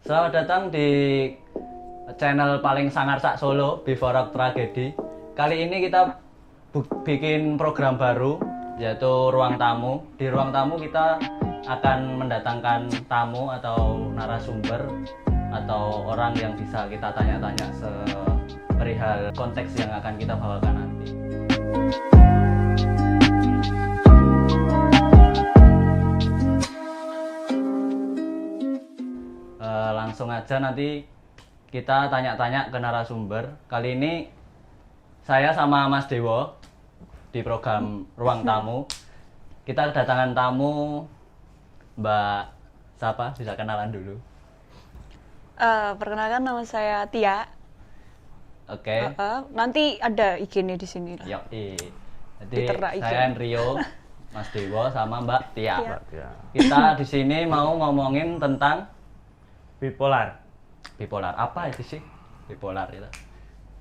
Selamat datang di channel paling sangar sak Solo, Before Rock Tragedy. Kali ini kita bikin program baru, yaitu Ruang Tamu. Di Ruang Tamu kita akan mendatangkan tamu atau narasumber atau orang yang bisa kita tanya-tanya perihal konteks yang akan kita bawakan nanti. Langsung aja nanti kita tanya-tanya ke narasumber. Kali ini saya sama Mas Dewo di program Ruang Tamu. Kita kedatangan tamu Mbak siapa? Bisa kenalan dulu. Perkenalkan nama saya Tia. Oke. Nanti ada IG-nya di sini lah. Yoi. Jadi Diternak IG. saya Rio, Mas Dewo sama Mbak Tia. Tia. Kita di sini mau ngomongin tentang bipolar. Bipolar. Apa itu sih bipolar itu?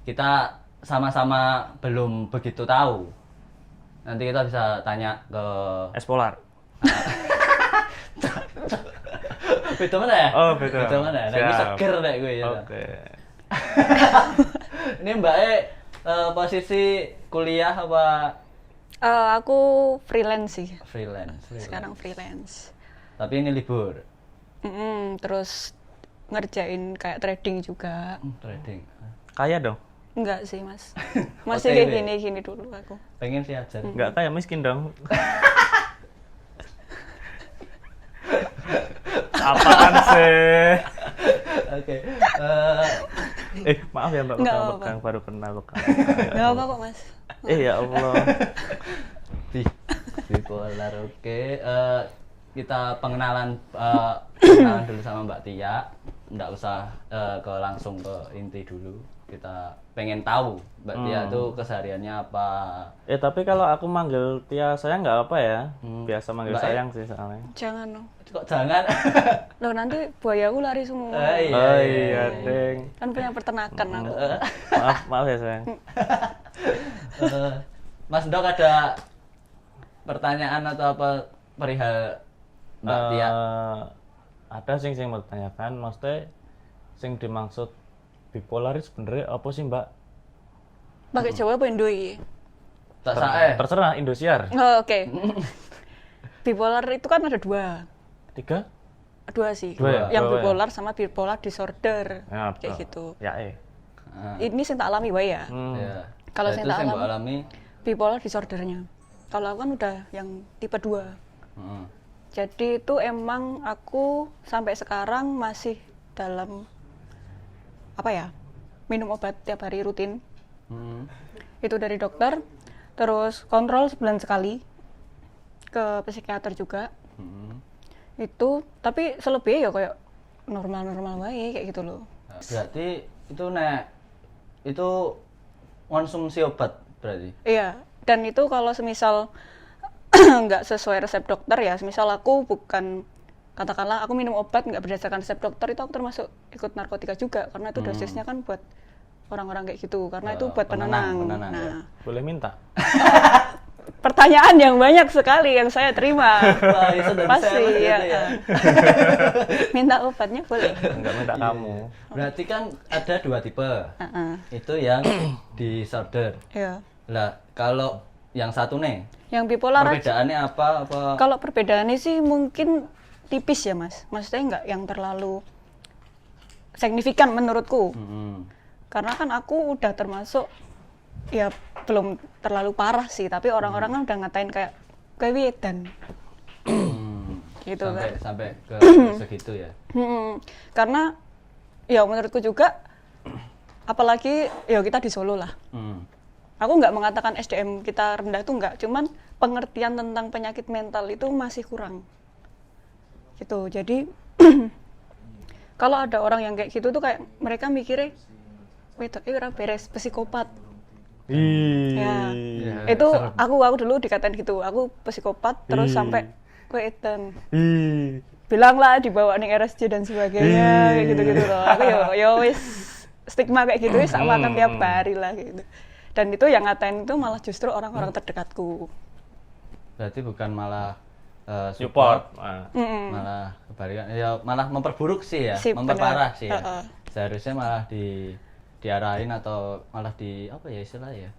Kita sama-sama belum begitu tahu. Nanti kita bisa tanya ke Espolar. beda mana ya? Oh, beda. Beda mana? Nah, ini seger deh gue ya. Oke. Ini Mbak posisi kuliah apa Aku freelance sih. freelance? Sekarang freelance. Tapi ini libur. Terus ngerjain kayak trading juga. Trading. Kaya dong? Enggak sih, Mas. Masih Oke, kayak Wi. gini-gini dulu aku. Pengen sih aja. Enggak kaya, miskin dong. Apaan sih? Oke. Maaf ya Mbak, Nggak pegang baru kenal pegang. Enggak apa kok, Mas. Ya Allah. Bipolar. Oke. Kita pengenalan dulu sama Mbak Tia. Nggak usah langsung ke inti dulu. Kita pengen tahu Mbak Tia itu kesehariannya apa. Tapi kalau aku manggil Tia sayang nggak apa ya? Biasa manggil Mbak, sayang sih soalnya. Jangan loh. Kok jangan? Loh, nanti buayaku lari semua. Oh iya, deng. Kan punya peternakan aku. Maaf ya sayang. Mas Dok ada pertanyaan atau apa perihal Mbak Tia? Ada sing mau tanyakan, maksudnya sing dimaksud bipolar itu sebenarnya apa sih Mbak? Pakai Jawa apa Indo iki? Tak sae. Terserah Indosiar. Oh, oke. Bipolar itu kan ada dua. 3? Dua sih. Dua ya? Yang Dua ya? bipolar sama bipolar disorder. Ya, Kayak betul. gitu. Ya Ini sing tak alami wae ya. Ya. Kalau Nah, saya itu tak yang Mbak alami- alami. Bipolar disordernya. Kalau aku kan udah yang tipe 2. Heeh. Jadi itu emang aku sampai sekarang masih dalam apa ya? Minum obat tiap hari rutin. Itu dari dokter. Terus kontrol sebulan sekali ke psikiater juga. Itu tapi selebihnya ya kayak normal-normal wae kayak gitu loh. Nah, berarti itu konsumsi obat berarti. Iya, dan itu kalau semisal nggak sesuai resep dokter ya, semisal aku bukan, katakanlah aku minum obat nggak berdasarkan resep dokter, itu aku termasuk ikut narkotika juga, karena itu dosisnya kan buat orang-orang kayak gitu, karena itu buat penenang. penenang, Nah, ya. boleh minta. pertanyaan yang banyak sekali yang saya terima. Wah, itu dari Pasti saya, Mas, ya. berarti ya. Minta obatnya boleh. Enggak minta kamu. Berarti kan ada 2 tipe. Heeh. Itu yang disorder. Iya. Lah, kalau yang satu nih, Yang bipolar aja. perbedaannya apa? Kalau perbedaannya sih mungkin tipis ya Mas. Maksudnya nggak yang terlalu signifikan menurutku. Karena kan aku udah termasuk ya belum terlalu parah sih, tapi orang-orang kan udah ngatain kayak kewedan. Gitu kan. Sampai ke segitu ya. Karena ya menurutku juga apalagi ya kita di Solo lah. Aku nggak mengatakan SDM kita rendah itu nggak, cuman pengertian tentang penyakit mental itu masih kurang. Gitu. Jadi kalau ada orang yang kayak gitu tuh kayak mereka mikirnya wedok ora beres, psikopat. Ya. Itu aku dulu dikatain gitu. Aku psikopat terus sampai wedan. Bilang lah dibawa ning RSJ dan sebagainya kayak gitu-gitu loh. Aku ya wis stigma kayak gitu wis sama kan tiap hari lah gitu. Dan itu yang ngatain itu malah justru orang-orang terdekatku. Berarti bukan malah support. Malah kebalikan ya, malah memperburuk sih ya, Sip, memperparah bener. sih ya. Seharusnya malah diarahin atau malah di apa ya istilahnya ya,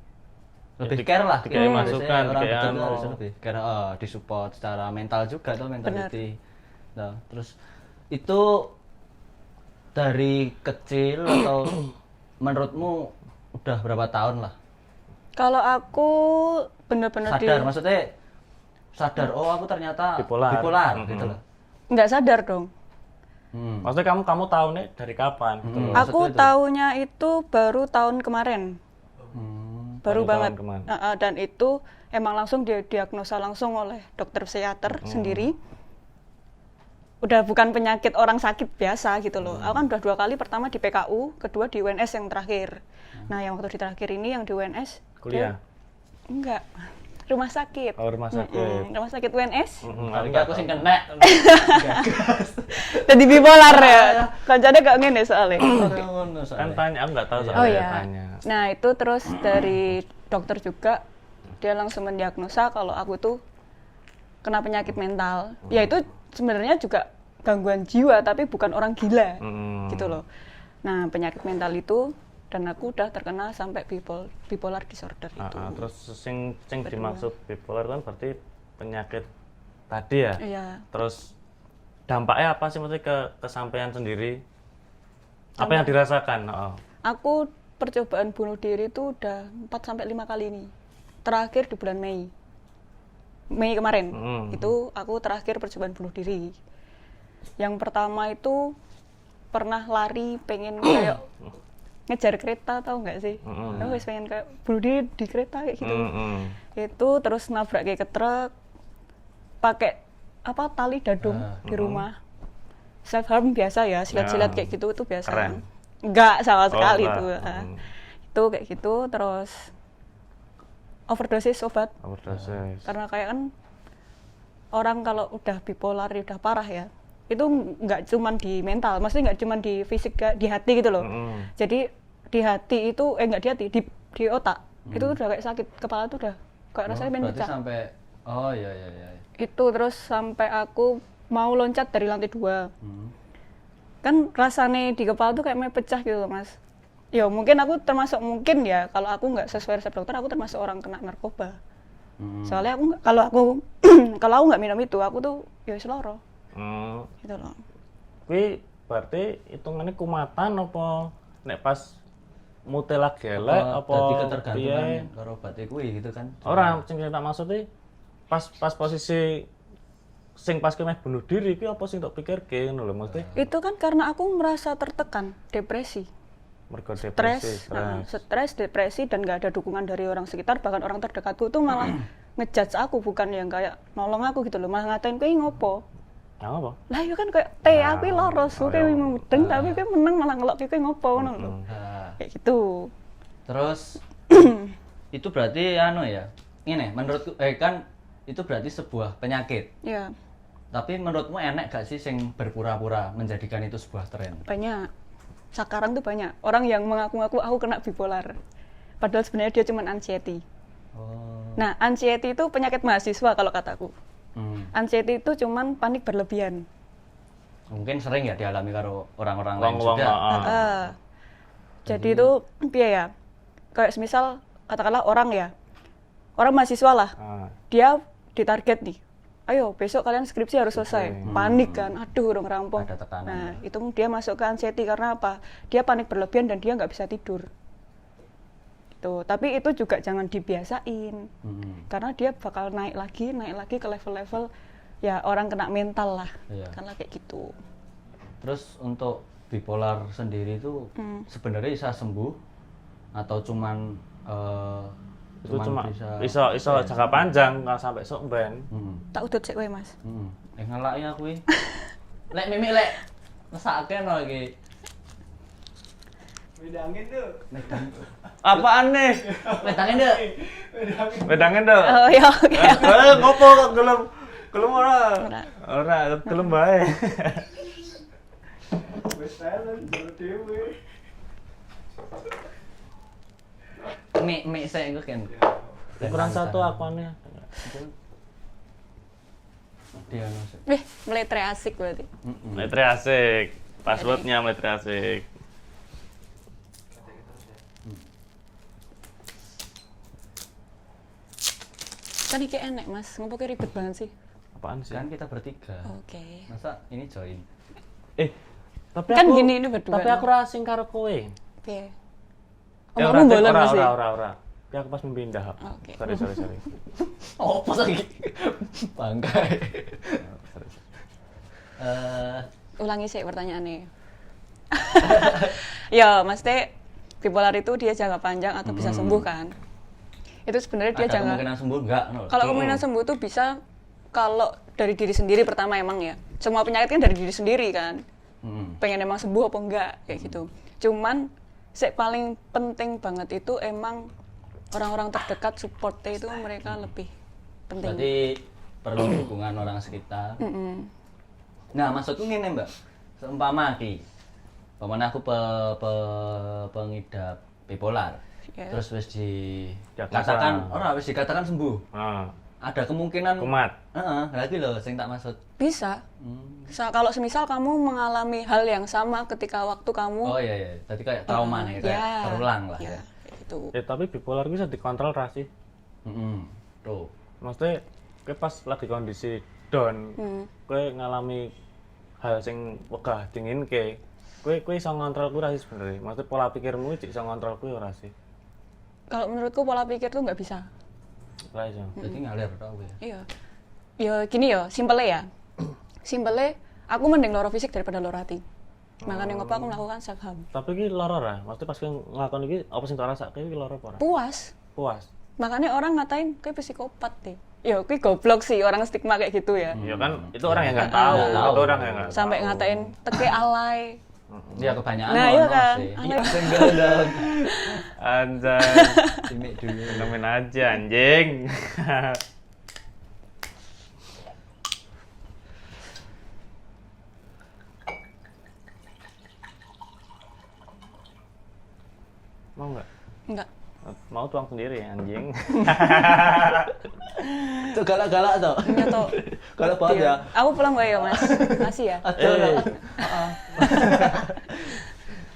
lebih care lah, dikasih masukan, orang dikasih betul anu. harusnya lebih care, disupport secara mental juga tuh, mentality. Nah, terus itu dari kecil atau menurutmu udah berapa tahun lah Kalau aku bener-bener sadar, maksudnya sadar oh aku ternyata Bipolar. gitu loh. nggak sadar dong. Maksudnya kamu tahu nih dari kapan gitu loh. Aku tahunya itu baru tahun kemarin. Baru Baru banget. tahun kemarin. Dan itu emang langsung didiagnosa langsung oleh dokter psikiater sendiri. Udah bukan penyakit orang sakit biasa gitu loh. Aku kan udah 2 kali, pertama di PKU, kedua di UNS yang terakhir. Nah, yang waktu di terakhir ini yang di UNS Kuliah. enggak. Rumah sakit. Oh, rumah sakit. Rumah sakit UNS. Tapi aku sing kena. Jadi bipolar ya. Kancane gak ngene soalnya. Ngono Kan soalnya. tanya, aku nggak tahu Oh soalnya ya. tanya. Nah, itu terus dari dokter juga dia langsung mendiagnosa kalau aku tuh kena penyakit mental. Ya itu sebenarnya juga gangguan jiwa tapi bukan orang gila. Gitu loh. Nah, penyakit mental itu dan aku udah terkena sampai bipolar disorder itu. Terus sing dimaksud bipolar kan berarti penyakit tadi ya. Iya. Terus dampaknya apa sih maksudnya ke kesampaian sendiri? Apa yang dirasakan? Aku percobaan bunuh diri itu udah 4 sampai 5 kali nih. Terakhir di bulan Mei. Mei kemarin. Itu aku terakhir percobaan bunuh diri. Yang pertama itu pernah lari pengen kayak ngejar kereta, tahu nggak sih? Aku wis pengen kayak bunuh diri di kereta kayak gitu. Itu terus nabrak kayak ke truk, pakai apa tali dadung di rumah. Self harm biasa ya, silat-silat kayak gitu itu biasa. Keren. Enggak sama sekali enggak. itu. Itu kayak gitu terus overdosis obat. Overdosis. Karena kayak kan orang kalau udah bipolar udah parah ya. Itu nggak cuman di mental, maksudnya nggak cuman di fisik, di hati gitu loh. Jadi di hati itu nggak di hati, di otak itu udah kayak sakit kepala tuh udah kayak rasanya pengen berarti pecah. sampai iya. Itu terus sampai aku mau loncat dari lantai 2. Kan rasanya di kepala tuh kayak mau pecah gitu loh, Mas. Ya mungkin aku termasuk ya kalau aku nggak sesuai resep dokter aku termasuk orang kena narkoba. Soalnya kalau aku nggak minum itu aku tuh ya seloro. Gitu loh. Kuwi berarti hitungannya kumatan apa nek pas mute lagi elek apa dadi ketergantungan piye? karo obat kuwi gitu kan. Ora, sing tak maksud pas posisi sing pas kene bunuh diri kuwi apa sing tak pikirke ngono lho maksudnya. Itu kan karena aku merasa tertekan, depresi. Mergo depresi, Stres, depresi dan nggak ada dukungan dari orang sekitar, bahkan orang terdekatku tuh malah ngejudge aku, bukan yang kayak nolong aku gitu loh, malah ngatain kowe ngopo. Nah, apa? Lah ya kan kayak aku loros, kowe mudeng tapi kowe meneng malah ngelok kowe ngopo ngono lho. Kayak gitu. Terus itu berarti ya. Ini menurutku kan itu berarti sebuah penyakit. Iya, Tapi menurutmu enak gak sih sing berpura-pura menjadikan itu sebuah tren? banyak. Sekarang tuh banyak orang yang mengaku-ngaku aku kena bipolar. Padahal sebenarnya dia cuma anxiety. Nah, anxiety itu penyakit mahasiswa kalau kataku. Anxiety itu cuman panik berlebihan. Mungkin sering ya dialami karo orang-orang lain Wong-wong, juga. Jadi itu piye ya? Kayak semisal katakanlah orang mahasiswa lah. Dia ditarget nih. Ayo besok kalian skripsi harus selesai. Panik kan, aduh urung rampung. Ada tekanan. Nah, itu dia masuk ke anxiety karena apa? Dia panik berlebihan dan dia nggak bisa tidur. Gitu. Tapi itu juga jangan dibiasain. Karena dia bakal naik lagi ke level-level ya orang kena mental lah. Iya. Karena kayak gitu. Terus untuk bipolar sendiri itu sebenarnya bisa sembuh atau cuman Itu cuma iso jangka panjang nggak sampai sok ben. Tak udut sik kowe, Mas. Ngelaki aku iki. Lek mimik lek mesake no iki. Bedangin tuh. Apaan nih? Metangin deh. Bedangin dong. Oh ya, oke. Ngopo kok gelem ora? Ora, gelem bae. Wes talent baru dewe. Mik saya iku kan. Kurang satu apane? Diagnosis. meletre asik berarti. Meletre asik. Passwordnya meletre asik. Kan iki enek Mas, ngopo ki ribet banget sih. Apaan sih? Kan kita bertiga. Oke. Masa ini join? Tapi Kan aku, gini ini berdua. Tapi aku ra sing karo kowe. Piye? Ya, Omongmu bolon ora, Mas. ora. Ya aku pas memindah. Oke. Sorry. Oh, pas lagi. Bangkai. Ulangi sih pertanyaannya. Ya, maksudnya bipolar itu dia jangka panjang atau bisa sembuh kan? Itu sebenarnya dia Ada jangka. kemungkinan sembuh enggak? Kalau kemungkinan sembuh itu bisa kalau dari diri sendiri pertama emang ya. Semua penyakit kan dari diri sendiri kan. Pengen emang sembuh apa enggak kayak gitu. Cuman paling penting banget itu emang orang-orang terdekat supportnya itu mereka lebih penting. Berarti perlu dukungan orang sekitar. Nah, maksudku ngene, Mbak. Seumpama iki, umpamanya aku pengidap bipolar. Yeah. Terus wis Diagnosa. dikatakan sembuh. Ada kemungkinan Kumat. lagi loh sing tak maksud. Bisa. Kalau semisal kamu mengalami hal yang sama ketika waktu kamu Oh iya. Tadi kayak trauma nih, kayak terulang lah ya. kayak gitu. Tapi bipolar bisa dikontrol ra sih? Tuh. Maksudnya kowe pas lagi kondisi down, kowe ngalami hal sing wegah dinginke, kowe iso ngontrol kuwi ra sih sebenarnya. Maksudnya pola pikirmu iki iso ngontrol kuwi ora sih? Kalau menurutku pola pikir tuh nggak bisa. Ora iso. Jadi ngalir tau ya. Iya. Ya gini ya, simpelnya ya. Simpelnya aku mending loro fisik daripada loro hati. Makanya ngopo aku melakukan self harm. Tapi iki lara ra? Maksudnya pas kowe nglakoni iki apa sing tak rasake iki lara apa ora? Puas. Puas. Makanya orang ngatain kayak psikopat deh. Ya, kayak goblok sih orang stigma kayak gitu ya. Iya kan, itu orang yang nggak tahu. tahu. Itu orang yang nggak Sampai tahu. ngatain teke alay. Ya kebanyakan Nah, iya ono kan. sih. Alay. Enggak dong. Anjay, Simik dulu. nemen aja anjing. Mau nggak? Enggak. Mau tuang sendiri ya anjing. Tuh galak-galak tuh. Enggak tau. Galak banget ya. Aku pulang gak ya, Mas? Makasih ya. Aduh.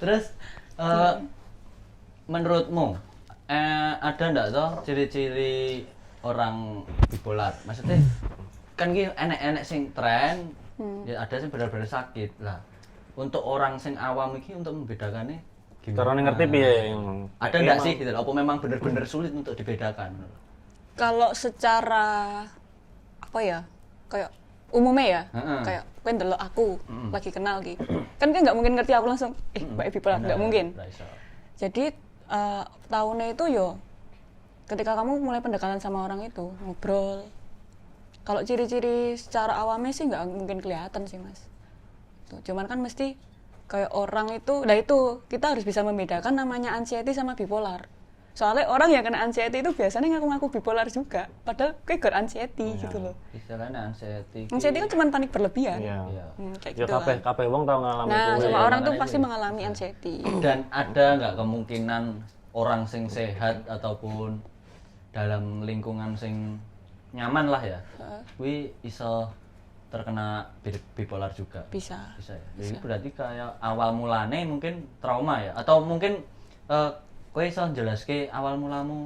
Terus menurutmu ada ndak toh ciri-ciri orang bipolar? Maksudnya kan ki enek-enek sing tren, ya ada sing benar-benar sakit lah. Untuk orang sing awam iki untuk membedakannya gimana? Caranya ngerti piye? Ada ndak sih gitu loh? Apa memang benar-benar sulit untuk dibedakan? Kalau secara apa ya? Kayak umumnya ya, Heeh. kayak kowe ndelok aku lagi kenal ki. Kan kowe nggak mungkin ngerti aku langsung, Mbak bipolar, nggak mungkin. Nggak iso. Jadi tahunnya itu yo ketika kamu mulai pendekatan sama orang itu, ngobrol. Kalau ciri-ciri secara awamnya sih nggak mungkin kelihatan sih, Mas. Tuh, cuman kan mesti kayak orang itu, nah itu kita harus bisa membedakan namanya anxiety sama bipolar. Soalnya orang yang kena anxiety itu biasanya ngaku-ngaku bipolar juga, padahal kayak gak anxiety gitu loh. Istilahnya anxiety. Anxiety kan cuma panik berlebihan. Iya. Iya. Kayak Ya gitu kabeh lah. kabeh wong tau ngalami Nah, kuwi. semua orang tuh makanya pasti itu. mengalami anxiety. Dan ada nggak kemungkinan orang sing sehat ataupun dalam lingkungan sing nyaman lah ya, kuwi iso terkena bipolar juga. Bisa. Bisa ya. Jadi berarti kayak awal mulane mungkin trauma ya, atau mungkin kowe iso njelaske awal mulamu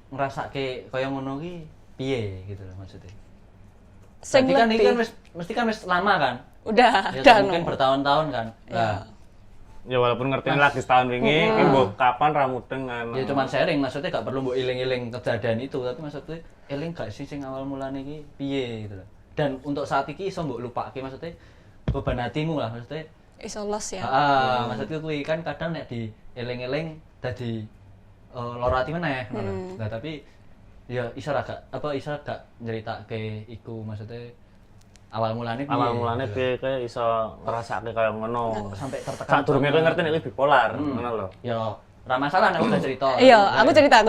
ngrasake kaya ngono ki piye gitu loh maksudnya. Sing Berarti kan ini lebih, kan mesti kan wis lama kan? udah, Ya udah mungkin no. bertahun-tahun kan. Nah, Ya walaupun ngerti lagi setahun wingi, iki mbok kapan ra mudeng kan. ya cuman sharing, maksudnya gak perlu mbok iling-iling kejadian itu, tapi maksudnya eling gak sih sing awal mulane iki piye gitu loh. Dan untuk saat iki iso mbok lupake, maksudnya beban hatimu lah maksudnya. Iso los ya. Maksudku kuwi kan kadang nek di eling-eling dadi lara ati meneh ngono. Nah, tapi ya iso gak nyeritake iku maksudnya awal mulane piye. Awal mulane gitu. piye kayak iso ngrasake kaya ngono. Sampai tertekan. Sadurunge kowe ngerti nek iki bipolar, ngono lho. Ya ora masalah nek udah cerita. Iya, aku cerita.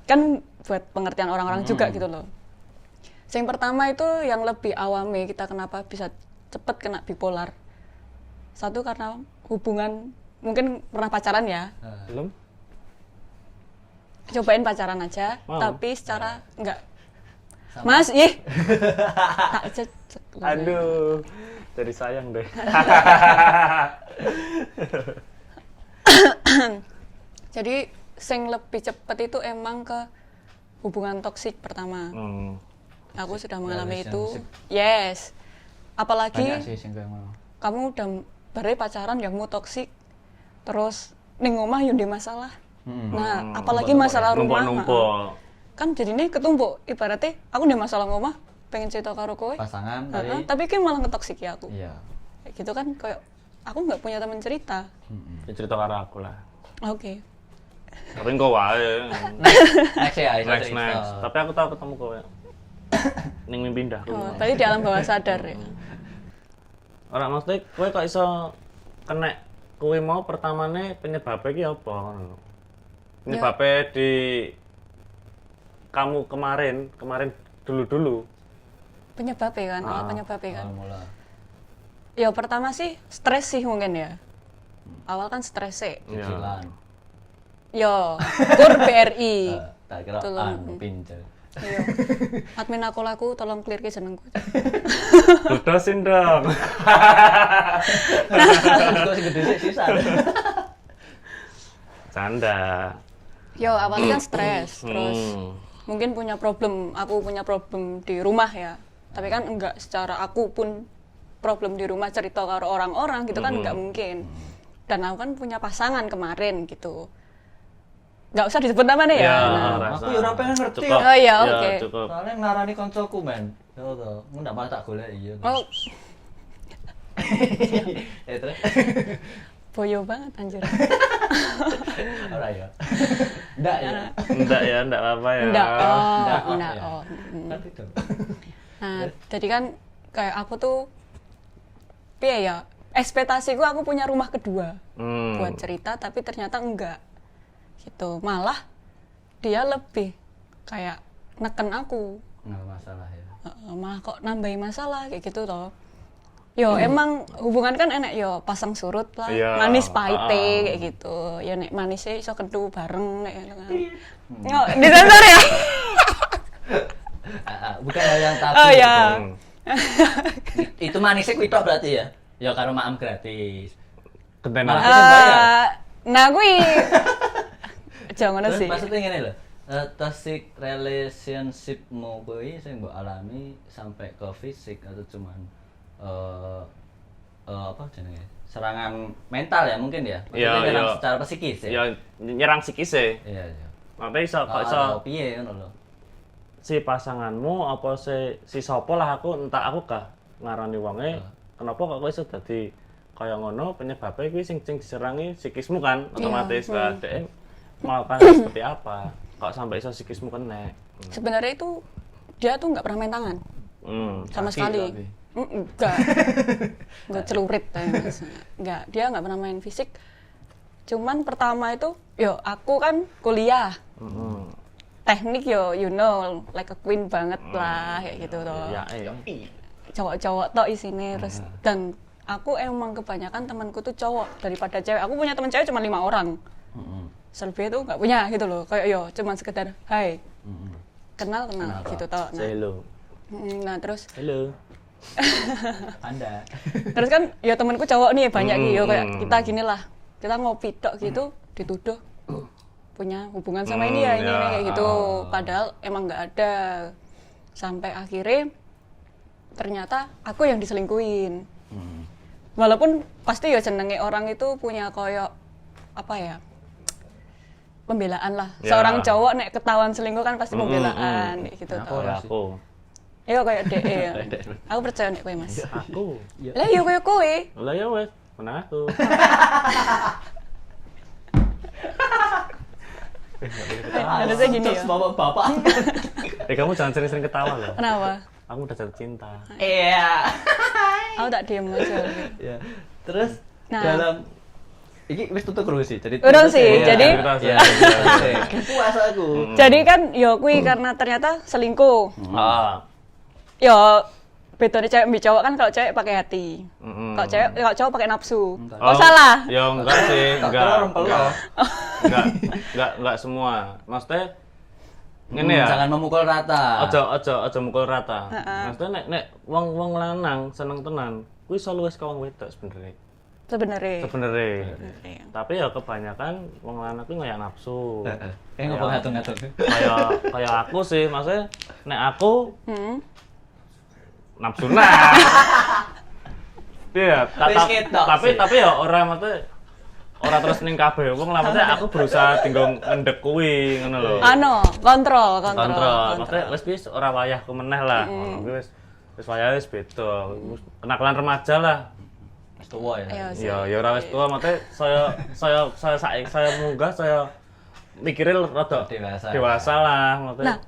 Kan buat pengertian orang-orang juga gitu loh. Yang pertama itu yang lebih awame kita kenapa bisa cepet kena bipolar. Satu karena hubungan, mungkin pernah pacaran ya. Belum? Cobain pacaran aja, Mau. tapi secara enggak Mas, ih. Tak cecek. Aduh, jadi sayang deh. Jadi sing lebih cepet itu emang ke hubungan toksik pertama. Aku sudah mengalami itu. Yes. Apalagi Banyak sih sing kayak ngono. kamu udah bare pacaran yang mau toksik. Terus ning omah yo ndek masalah. Nah, apalagi masalah rumah. Numpuk-numpuk. Kan jadinya ketumpuk. Ibaratnya aku ndek masalah ngomah, pengen cerita karo kowe. Pasangan Tapi kan malah ngetoksiki aku. Iya. Kayak gitu kan kayak aku nggak punya teman cerita. Ya, cerita karo aku lah. Oke. Tapi engko wae. Next ya, Next. Tapi aku tahu ketemu kowe. Ning mimpi indahku. Oh, tadi di alam bawah sadar ya. Ora maksudnya kowe kok iso kena kowe mau pertamane penyebabnya iki apa ngono. Penyebabnya di kamu kemarin dulu-dulu. Penyebabnya kan, penyebabnya kan. Mula. Ya pertama sih stres sih mungkin ya. Awal kan stres sih. Cicilan. Yo, kur BRI. Tak kira Tolong. pinjol. Iya. Admin aku laku tolong clear ke jenengku. Dodosin dong. Kok sing gede sih sisa. Canda. Yo, awalnya kan stres, terus Hmm. mungkin aku punya problem di rumah ya. Tapi kan enggak secara aku pun problem di rumah cerita karo orang-orang gitu kan enggak mungkin. Dan aku kan punya pasangan kemarin gitu. Nggak usah disebut namanya ya. Nah. Aku ya ora pengen ngerti. Cukup. Oh iya, Ya, oke. cukup. Soalnya ngarani koncoku men. Yo to, ndak malah tak golek iya. Oh, Terus boyo banget anjir. ora ya. Ndak ya. Enggak apa-apa ya. Enggak. Oh, Ndak, enggak. ya. Oh. Kan itu. Nah, jadi kan kayak aku tuh piye ya? Ekspektasiku aku punya rumah kedua buat cerita, tapi ternyata enggak. Gitu. Malah dia lebih kayak neken aku. Nggak masalah ya. Malah kok nambahin masalah kayak gitu toh. Yo emang hubungan kan enak yo pasang surut lah, Iya. manis pahite kayak gitu. Ya nek manisnya iso kedu bareng nek ngono kan. Yo disensor ya. Bukan hal yang tabu. Oh ya. Itu manisnya kuwi tok berarti ya. Ya karo maam gratis. Kentenan. Nah gue jangan Terus sih. maksudnya ngene lho. Toxic relationshipmu kuwi sing mbok alami sampai ke fisik atau cuman apa jenenge? Serangan mental ya mungkin ya. Iya, Maksudnya nyerang iya. secara psikis ya. Ya nyerang psikis e. Iya, iya. Makanya iso kok iso Atau piye ngono lho. si pasanganmu apa si sapa lah aku entah aku kah ngarani wonge kenapa kok kowe iso dadi kaya ngono penyebabnya kuwi sing diserangi psikismu kan otomatis lah dhek melakukan seperti apa kok sampai iso psikismu kena. Sebenarnya itu dia tuh nggak pernah main tangan sama Kaki sekali. tapi. Enggak. Enggak celurit enggak, dia nggak pernah main fisik. Cuman pertama itu, yo aku kan kuliah. Teknik yo, you know, like a queen banget lah kayak gitu toh. Ya, Cowok-cowok toh isine terus dan aku emang kebanyakan temanku tuh cowok daripada cewek. Aku punya teman cewek cuma 5 orang. Selebihnya tuh nggak punya gitu loh. Kayak yo cuman sekedar hai. Kenal gitu toh. say hello. Nah, terus Hello. Anda. terus kan ya temanku cowok nih banyak gitu kayak kita gini lah kita ngopi tok gitu dituduh punya hubungan sama ini ya ini kayak gitu padahal emang nggak ada sampai akhirnya ternyata aku yang diselingkuhin walaupun pasti ya jenenge orang itu punya koyok apa ya pembelaan lah seorang cowok nek ketahuan selingkuh kan pasti pembelaan kayak gitu toh. Aku. Iya kayak DE ya. Aku percaya nek kowe Mas. Aku. Lah iya koyo kowe. Lah ya wes, menang aku. Harusnya gini ya. Bapak-bapak. Kamu jangan sering-sering ketawa loh. Kenapa? Aku udah jatuh cinta. Iya. Aku tak diem aja. Ya. Terus Nah. dalam iki wis tutup terus sih. Jadi Urung sih, jadi- ya. Puas aku. Jadi kan yo kuwi karena ternyata selingkuh. Yo bedanya cewek ambil cowok kan kalau cewek pakai hati. Kalau cowok pakai nafsu. Oh, salah. Ya enggak sih, Tak enggak. kira rempel loh. Enggak semua. Maksudnya Ngene ya. Jangan memukul rata. Aja mukul rata. Maksudnya nek wong lanang seneng tenan, kuwi iso luwes ka wong wedok sebenarnya. Sebenarnya. Tapi ya kebanyakan wong lanang kuwi ngoyak nafsu. Kayak ngopo ngatung-ngatung. Kayak aku sih, maksudnya nek aku nafsu nah. Iya, tapi ya ora maksudnya ora terus ning kabeh wong lah, maksudnya aku berusaha tinggal ngendek kuwi ngono lho. Kontrol. Maksudnya wis ora wayahku meneh lah. Ngono kuwi wis wayahe wis beda. Kenakalan remaja lah. Wis tuwa ya. Ya ora wis tuwa, maksudnya saya munggah saya mikirnya rada dewasa lah maksudnya. Nah,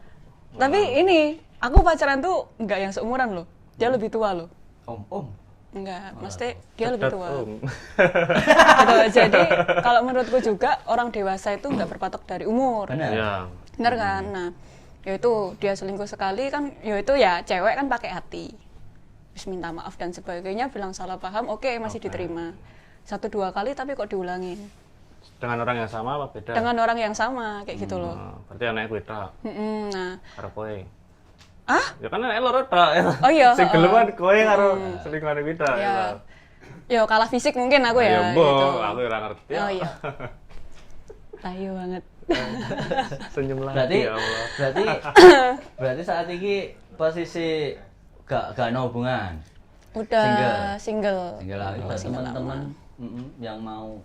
tapi ini aku pacaran tuh nggak yang seumuran loh. Dia lebih tua loh. Om. Enggak, mesti dia lebih tua. Om. Gitu. Jadi kalau menurutku juga orang dewasa itu nggak berpatok dari umur. Benar. Ya. Benar kan? Nah, yaitu dia selingkuh sekali kan, yaitu ya cewek kan pakai hati. Terus minta maaf dan sebagainya, bilang salah paham, oke, masih diterima. 1-2 kali tapi kok diulangin. Dengan orang yang sama apa beda? Dengan orang yang sama kayak gitu loh. Berarti anaknya kuwi tok. Nah, Karo kowe. ah? Ya kan anaknya loro tok. Oh iya. Sing gelem kan kowe karo selingkuhane kuwi tok. Ya. Yo kalah fisik mungkin aku ya. Ya mbok, gitu. aku ora ngerti. Oh iya. Tayo banget. Senyum lagi Berarti ya Allah. berarti saat ini posisi gak ada hubungan. Udah single. Tinggal lah buat Single teman-teman yang mau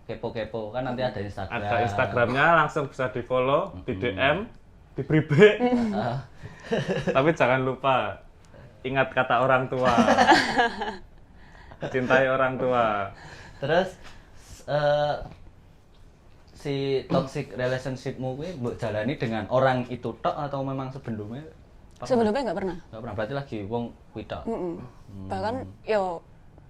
kepo-kepo kan nanti ada Instagram. Ada Instagramnya, langsung bisa di follow, di DM, di private. Tapi jangan lupa ingat kata orang tua. Cintai orang tua. Terus si toxic relationship-mu kuwi mbok jalani dengan orang itu tok atau memang sebelumnya? Sebelumnya nggak pernah. Nggak pernah, berarti lagi wong kuwi tok. Bahkan yo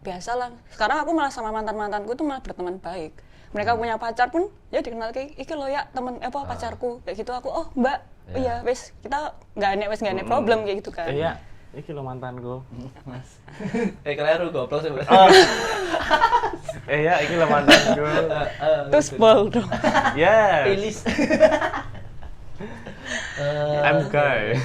biasalah. Sekarang aku malah sama mantanku tuh malah berteman baik. Mereka punya pacar pun ya dikenal kayak iki lo ya temen pacarku kayak gitu. Aku oh mbak iya wes kita nggak enek problem kayak gitu kan. Iya, iki lo mantanku. Mas. Keliru goblok sih. Iya, iki lo mantanku. Terus bol dong. Yes. Rilis. I'm guy.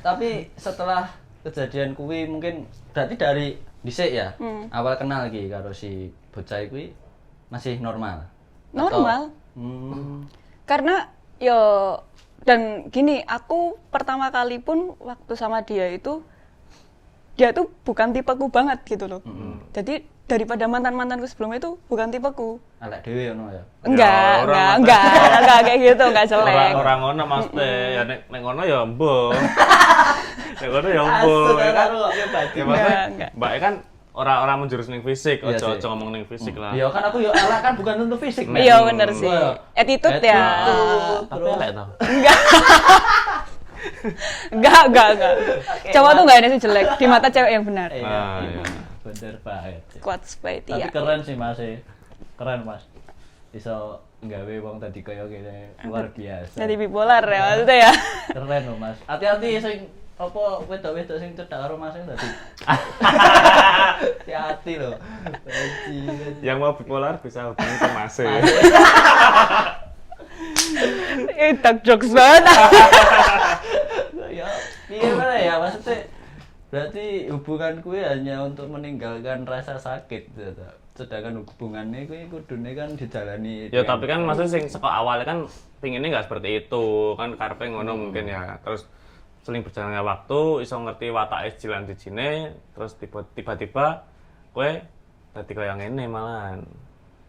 tapi setelah kejadian kuwi mungkin berarti dari dhisik ya. Awal kenal lagi karo si bocah kuwi masih normal. Normal. Karena yo dan gini, aku pertama kali pun waktu sama dia itu dia tuh bukan tipeku banget gitu loh. Jadi daripada mantanku sebelumnya itu bukan tipeku. Elek dhewe ngono ya. Enggak kayak gitu, enggak jelek. Orang ngono Mas teh, ya nek ngono ya mbuh. Nek ngono ya mbuh. Ya kan ya maksudnya Mbak kan orang menjurus ning fisik, ojo ngomong ning fisik lah. Iya kan aku yo elek kan bukan untuk fisik. Iya bener sih. Attitude ya. Tapi elek toh. Enggak. Cowok tuh enggak ada sih jelek di mata cewek yang benar. Ah, iya. Bener banget. Kuat seperti Tapi ya. keren sih Mas. Keren Mas. Iso nggawe wong tadi kaya kene luar biasa. Jadi bipolar ya maksudnya ya. Keren loh Mas. Hati-hati sing apa wedok-wedok sing cedak karo Mas tadi. Hati-hati loh. Yang mau bipolar bisa hubungi ke Mas. Dark jokes banget. Ya, gimana ya maksudnya? Berarti hubungan kuwi hanya untuk meninggalkan rasa sakit gitu. Sedangkan hubungannya kuwi kudune kan dijalani. Ya tapi kan maksudnya sing saka awalnya kan pinginnya nggak seperti itu kan karepe ngono mungkin ya. Terus seling berjalannya waktu iso ngerti watake jilan dijine terus tiba-tiba kowe dadi kaya ngene malahan.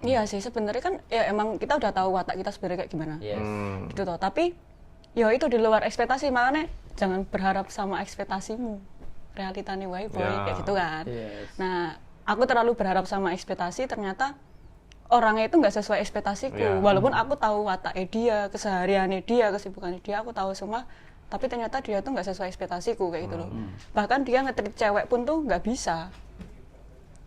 Iya sih sebenarnya kan ya emang kita udah tahu watak kita sebenarnya kayak gimana. Yes. Gitu toh. Tapi ya itu di luar ekspektasi, makanya jangan berharap sama ekspektasimu. Realitane wae boy kayak gitu kan. Yes. Nah, aku terlalu berharap sama ekspektasi, ternyata orangnya itu nggak sesuai ekspektasiku. Walaupun aku tahu wataknya dia, kesehariannya dia, kesibukannya dia, aku tahu semua. Tapi ternyata dia tuh nggak sesuai ekspektasiku kayak gitu loh. Bahkan dia nge-treat cewek pun tuh nggak bisa.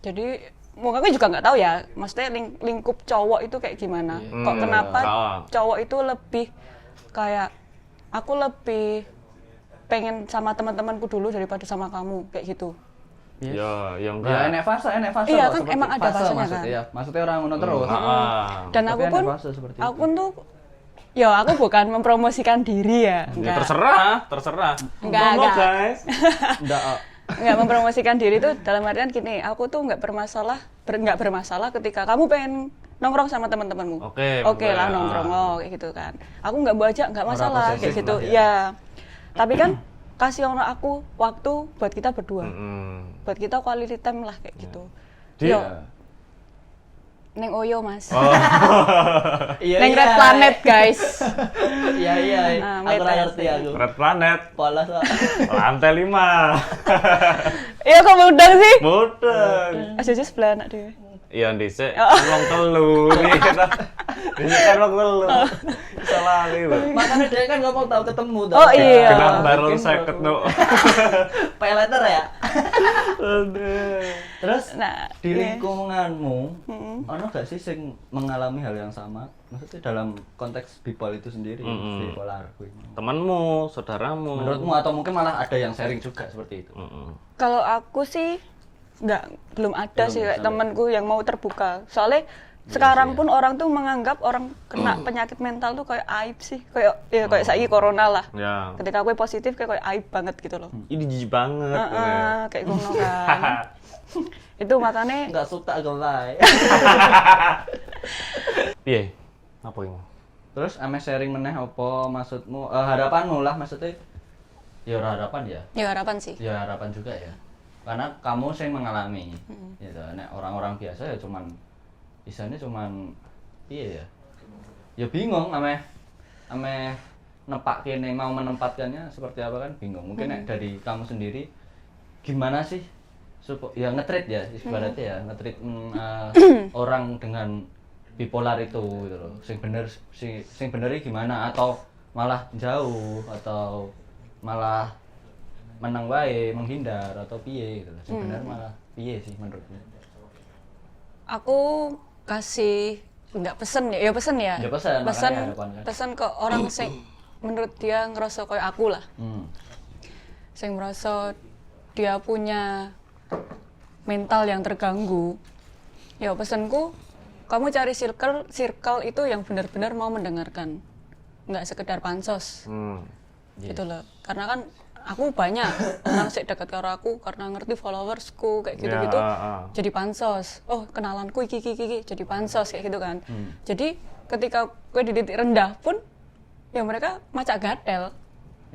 Jadi mungkin aku juga nggak tahu ya, maksudnya lingkup cowok itu kayak gimana. Kok kenapa cowok itu lebih kayak aku lebih pengen sama teman-temanku dulu daripada sama kamu kayak gitu. Yes. Ya enggak. Ya enek fase Iya loh, kan seperti emang ada fase fasenya maksudnya kan. ya. Maksudnya orang ngono terus. Dan Tapi aku enek pun fase seperti aku pun tuh Yo, aku bukan mempromosikan diri ya. Ya terserah. Enggak. Guys. Enggak. Nggak mempromosikan diri itu dalam artian gini, aku tuh nggak bermasalah ketika kamu pengen nongkrong sama teman-temanmu. Oke lah nongkrong kayak gitu kan. Aku nggak baca nggak masalah kayak gitu. Ya. Tapi kan kasih aku waktu buat kita berdua. Buat kita quality time lah kayak gitu. Yo. Neng Oyo mas. Neng Red Planet guys. Iya. Nah, Aku ngerti aku. Red Planet. Polos lah. Lantai 5. Iya kok mudeng sih? Mudeng. Aja sebelah anak dhewe. Iya dhisik wong telu iki kita. Dhisik kan wong telu. Salah iki lho. Makanya dia kan ngomong tahu ketemu tuh. Oh iya. Kenapa baru saya ketemu. Pay letter ya. Aduh. Terus Nah, di iya. lingkunganmu, ono gak sih sing mengalami hal yang sama? Maksudnya dalam konteks bipolar itu sendiri, bipolar kuwi. Temanmu, saudaramu. Menurutmu atau mungkin malah ada yang sharing juga seperti itu? Kalau aku sih belum ada sih kayak temanku yang mau terbuka. Soalnya sekarang pun orang tuh menganggap orang kena penyakit mental tuh kayak aib sih. Kayak saiki corona lah. Ya. Ketika aku positif kayak aib banget gitu loh. Ini jijik banget. Kayak ngono kan. Itu makanya Enggak suka gelai. Piye? Apa ini? Terus ame sharing meneh apa maksudmu? Harapanmu lah maksudnya. Ya ora harapan ya. ya harapan sih. Ya harapan juga ya. Karena kamu sing mengalami. Gitu. Nek orang-orang biasa ya cuman isane cuman piye ya? Ya bingung ame nepak kene mau menempatkannya seperti apa kan bingung. Mungkin nek dari kamu sendiri gimana sih ya nge-treat ya ibaratnya ya nge-treat orang dengan bipolar itu gitu loh. Sing benernya gimana atau malah jauh atau malah menang wae menghindar atau piye gitu loh. Sebenarnya malah piye sih menurutmu? Aku kasih nggak pesen ya pesen ya. Ya pesen, makanya harapan kan. Pesen ke orang sing menurut dia ngerasa kayak aku lah. Sing merasa dia punya mental yang terganggu. Ya pesanku, kamu cari circle itu yang benar-benar mau mendengarkan. Nggak sekedar pansos. Gitu loh. Karena kan aku banyak orang sik dekat karo aku karena ngerti followersku kayak gitu-gitu. Jadi pansos. Oh, kenalanku iki jadi pansos kayak gitu kan. Jadi ketika gue di titik rendah pun ya mereka macak gatel.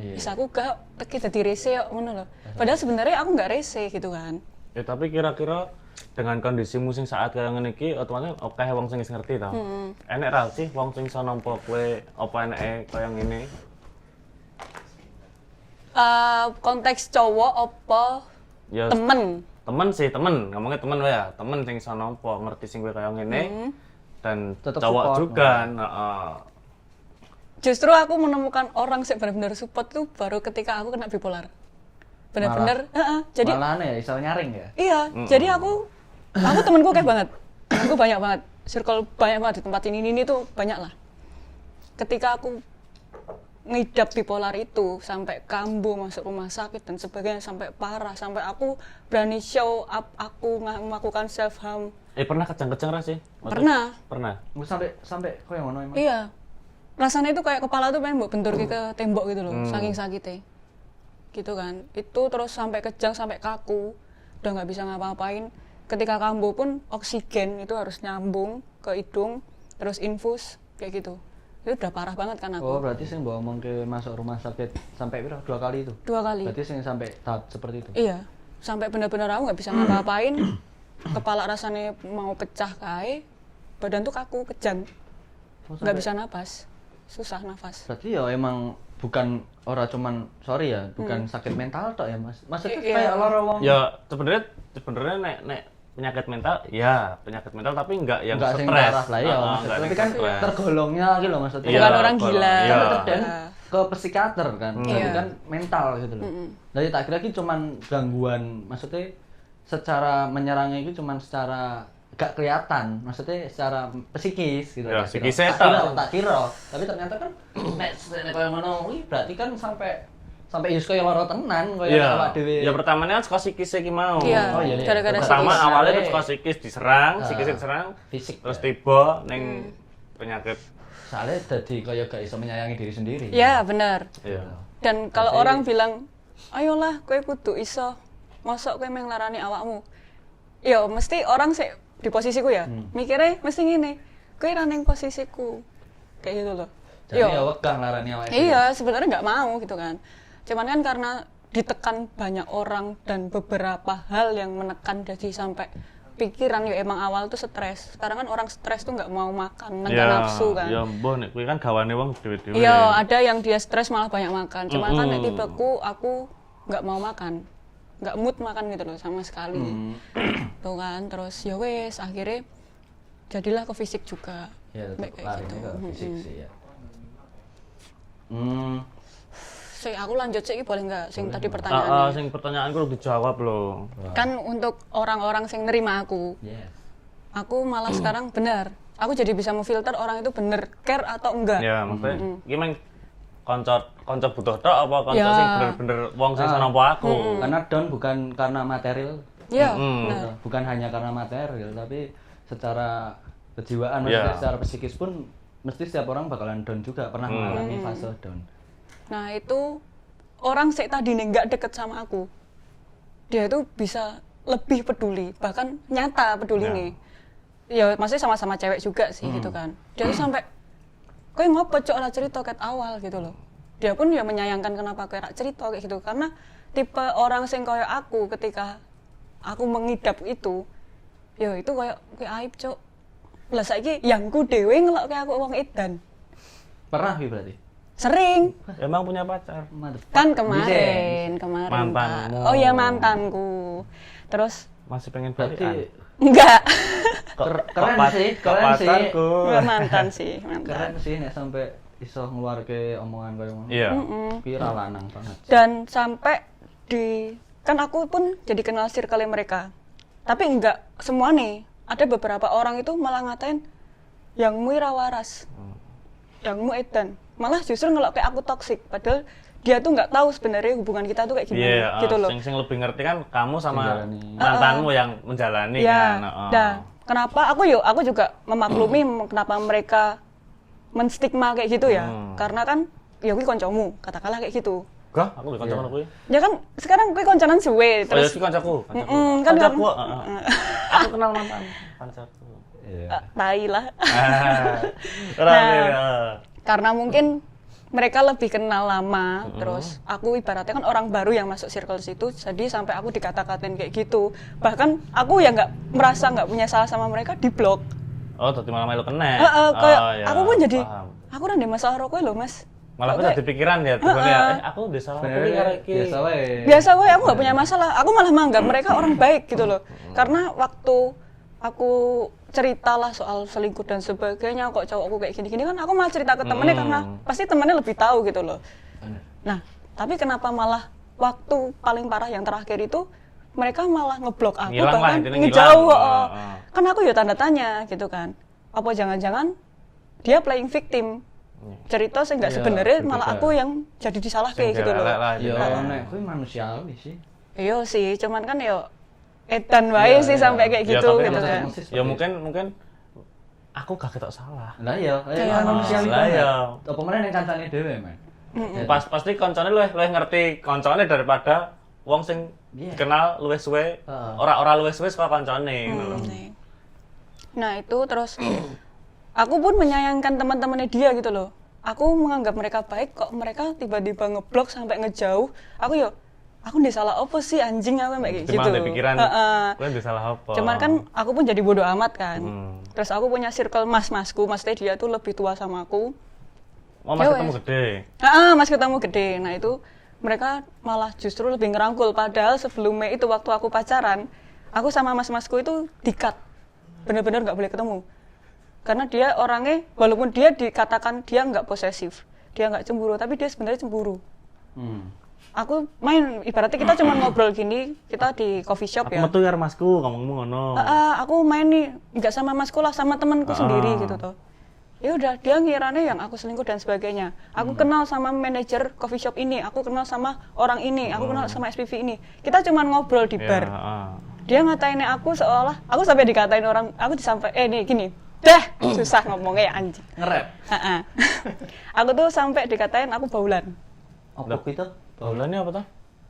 Bisa aku gak teki dadi rese kok ngono lho. Padahal sebenarnya aku nggak rese gitu kan. Ya tapi kira-kira dengan kondisi musim saat kayak ngene iki otomatis akeh wong sing wis ngerti ta. Enek ra sih wong sing iso nampa kowe apa eneke kaya ngene? Konteks cowok apa Ya temen? temen ngomongnya temen wae ya. Temen sing iso nampa ngerti sing kowe kaya ngene dan Tetep cowok support, juga. Heeh. Justru aku menemukan orang sih benar-benar support tuh baru ketika aku kena bipolar. Benar-benar, jadi malah ya iso nyaring ya. iya, jadi aku temenku kayak banget, temenku banyak banget, circle banyak banget di tempat ini tuh banyak lah. Ketika aku ngidap bipolar itu sampai kambuh masuk rumah sakit dan sebagainya sampai parah, sampai aku berani show up aku melakukan self harm. Pernah kejang-kejang ra sih? Pernah. Sampai koyo ngono emang. Iya. Rasanya itu kayak kepala tuh pengen mbok bentur ke tembok gitu loh, saking sakitnya. Gitu kan. Itu terus sampai kejang, sampai kaku, udah nggak bisa ngapa-ngapain. Ketika kambuh pun oksigen itu harus nyambung ke hidung, terus infus kayak gitu. Itu udah parah banget kan aku. Oh, berarti sing mbok omong ke masuk rumah sakit sampai piro? 2 kali itu. 2 kali. Berarti sing sampai tahap seperti itu. Iya. Sampai benar-benar aku nggak bisa ngapa-ngapain. Kepala rasanya mau pecah kae, badan tuh kaku, kejang. Nggak bisa napas. Susah nafas. Berarti ya emang bukan bukan sakit mental tok ya, Mas. Maksudnya Iya. kayak lara wong. Ya sebenarnya nek penyakit mental tapi enggak yang enggak sing stres. parah lah ya. Enggak Tapi yang kan stres. tergolongnya gitu loh maksudnya. Bukan orang gila. Iya. Dan ke psikiater kan. Jadi Iya. kan mental gitu loh. Jadi tak kira ki cuman gangguan, maksudnya secara menyerangnya itu cuman secara gak kelihatan, maksudnya secara psikis gitu. Ya, tak kira. psikisnya Tak kira. Tapi ternyata kan nek koyo ngono kuwi berarti kan sampai yus koyo lara tenan koyo awak dhewe. Ya pertamanya kan saka psikis iki mau. Iya. Oh, iya, iya. Gara-gara Pertama psikis. awalnya itu saka psikis diserang, psikisnya diserang, fisik. terus tiba ning penyakit Soalnya jadi kayak gak iso menyayangi diri sendiri. Ya, bener. Iya. Dan kalau Berarti- orang bilang, ayolah kowe kudu iso, mosok kowe meh nglarani awakmu. Ya mesti orang sih di posisiku ya, mikirnya mesti gini, kowe ra ning posisiku. Kayak gitu loh. Jadi ya wegah larani awake dhewe. Iya, sebenarnya nggak mau gitu kan. Cuman kan karena ditekan banyak orang dan beberapa hal yang menekan jadi sampai pikiran ya emang awal tuh stres. Sekarang kan orang stres tuh nggak mau makan, nggak nafsu kan. Ya mbah nek kuwi kan gawane wong dhewe-dhewe. Iya, ada yang dia stres malah banyak makan. Cuma kan nek tipeku aku nggak mau makan. Nggak mood makan gitu loh sama sekali. Tuh kan, terus ya wes akhirnya jadilah ke fisik juga. Ya Kayak tetep larinya gitu. ke fisik sih ya. Aku lanjut sih boleh nggak sing tadi pertanyaannya. Sing pertanyaanku udah dijawab loh. Kan untuk orang-orang yang nerima aku, Yes. aku malah sekarang benar. Aku jadi bisa memfilter orang itu bener care atau enggak. Ya, maksudnya gimana konco butuh tok apa konco Ya. sing bener-bener wong sing nampa aku. Karena down bukan karena material, Iya, benar. bukan hanya karena material, tapi secara kejiwaan, Iya. maksudnya secara psikis pun mesti setiap orang bakalan down juga, pernah mengalami fase down. Nah itu orang sih tadi nih nggak deket sama aku, dia itu bisa lebih peduli, bahkan nyata peduli Ya. nih. Ya maksudnya sama-sama cewek juga sih gitu kan. Dia tuh sampai, kowe ngopo cok ora cerita ket awal gitu loh. Dia pun ya menyayangkan kenapa kowe ora cerita kayak gitu, karena tipe orang sing koyo aku ketika aku mengidap itu, ya itu koyo kowe aib cok. Lah saiki yangku dhewe ngelokke aku wong edan. Pernah Wi, berarti? Sering. Emang punya pacar? Motherfucker. Kan Bisa. kemarin Mantanmu. Pak. Oh iya mantanku. Terus Masih pengen Berarti balikan? enggak. keren sih, keren sih. Pacarku. Enggak mantan sih, mantan. Keren sih nek sampai iso ngeluarke omongan koyo ngono. Iya. Kira lanang banget. Dan sampai di kan aku pun jadi kenal circle mereka. Tapi enggak semua nih. Ada beberapa orang itu malah ngatain yang mu ira waras. Yang mu edan. Malah justru ngelok kayak aku toksik, padahal dia tuh nggak tahu sebenarnya hubungan kita tuh kayak gimana Iya, gitu loh. sing lebih ngerti kan kamu sama Menjalani. mantanmu yang menjalani Ya, kan. nah, kenapa aku juga memaklumi kenapa mereka menstigma kayak gitu ya. Karena kan ya kuwi koncomu, katakanlah kayak gitu. Gak, aku udah kanca kuwi. Ya kan sekarang kuwi konconan suwe Terus terus kancaku. kan Kancaku. Aku kenal mantan kancaku. Iya. tai lah. Ora Nah. ya. Karena mungkin mereka lebih kenal lama, terus aku ibaratnya kan orang baru yang masuk circle situ, jadi sampai aku dikata-katain kayak gitu. Bahkan aku ya nggak merasa nggak punya salah sama mereka, di blok. Oh, dadi malah melu kena. Kayak Oh, ya, aku pun jadi, paham. aku kan ada masalah rokok loh mas. Malah aku Kok jadi pikiran ya, bukan ya. Aku udah salah aku Sebenarnya karo iki. biasa wae. Biasa wae, aku nggak punya masalah. Aku malah menganggap mereka orang baik gitu loh. Karena waktu aku ceritalah soal selingkuh dan sebagainya, kok cowokku kayak gini-gini kan aku malah cerita ke temennya karena pasti temennya lebih tahu gitu loh. Bener. Nah, tapi kenapa malah waktu paling parah yang terakhir itu mereka malah ngeblok aku, Ngilang lah, bahkan intinya ngejauh. ngilang. Kan aku ya tanda tanya gitu kan. Apa jangan-jangan dia playing victim? Cerita sih nggak Iya, sebenarnya betul, malah Kak. aku yang jadi disalah Sing kayak gitu loh. jelek lah, Ya jelek. nek kuwi manusiawi sih. Iya sih, cuman kan ya edan wae sih sampai kayak Ya, gitu tapi gitu maksudnya kan. mesti Ya mungkin aku gak ketok salah. Lah iya, Iya. manusiawi Lah iya. banget. Apa meneh ning kancane dhewe, men. Pasti koncone luwih ngerti koncone daripada wong sing Iya. dikenal luwih suwe, Heeh. ora luwih suwe saka koncone ngono lho. Nah itu terus aku pun menyayangkan teman-temannya dia gitu loh. Aku menganggap mereka baik, kok mereka tiba-tiba ngeblok sampai ngejauh. Aku nggak salah apa sih anjing apa kayak gitu. Cuma ada pikiran, Heeh. kowe ndek salah apa? Cuman kan aku pun jadi bodoh amat kan. Terus aku punya circle mas-masku, maksudnya dia tuh lebih tua sama aku. Oh, mas Ya ketemu wes. gede. Mas ketemu gede. Nah itu mereka malah justru lebih ngerangkul. Padahal sebelumnya itu waktu aku pacaran, aku sama mas-masku itu di-cut. Bener-bener nggak boleh ketemu. Karena dia orangnya, walaupun dia dikatakan dia nggak posesif, dia nggak cemburu, tapi dia sebenarnya cemburu. Aku main, ibaratnya kita cuma ngobrol gini, kita di coffee shop Aku ya. metu karo masku, ngomongmu ngono. Aku main nih, nggak sama masku lah, sama temanku sendiri gitu toh. Ya udah, dia ngiranya yang aku selingkuh dan sebagainya. Aku kenal sama manajer coffee shop ini, aku kenal sama orang ini, aku kenal sama SPV ini. Kita cuma ngobrol di Ya, bar. heeh. Dia ngatain aku seolah, aku sampai dikatain orang, aku disampai, nih gini, Dah, susah ngomongnya ya anjing. Nge-rap. Heeh. Aku tuh sampai dikatain aku baulan. Apa itu? Baulan ini apa tuh?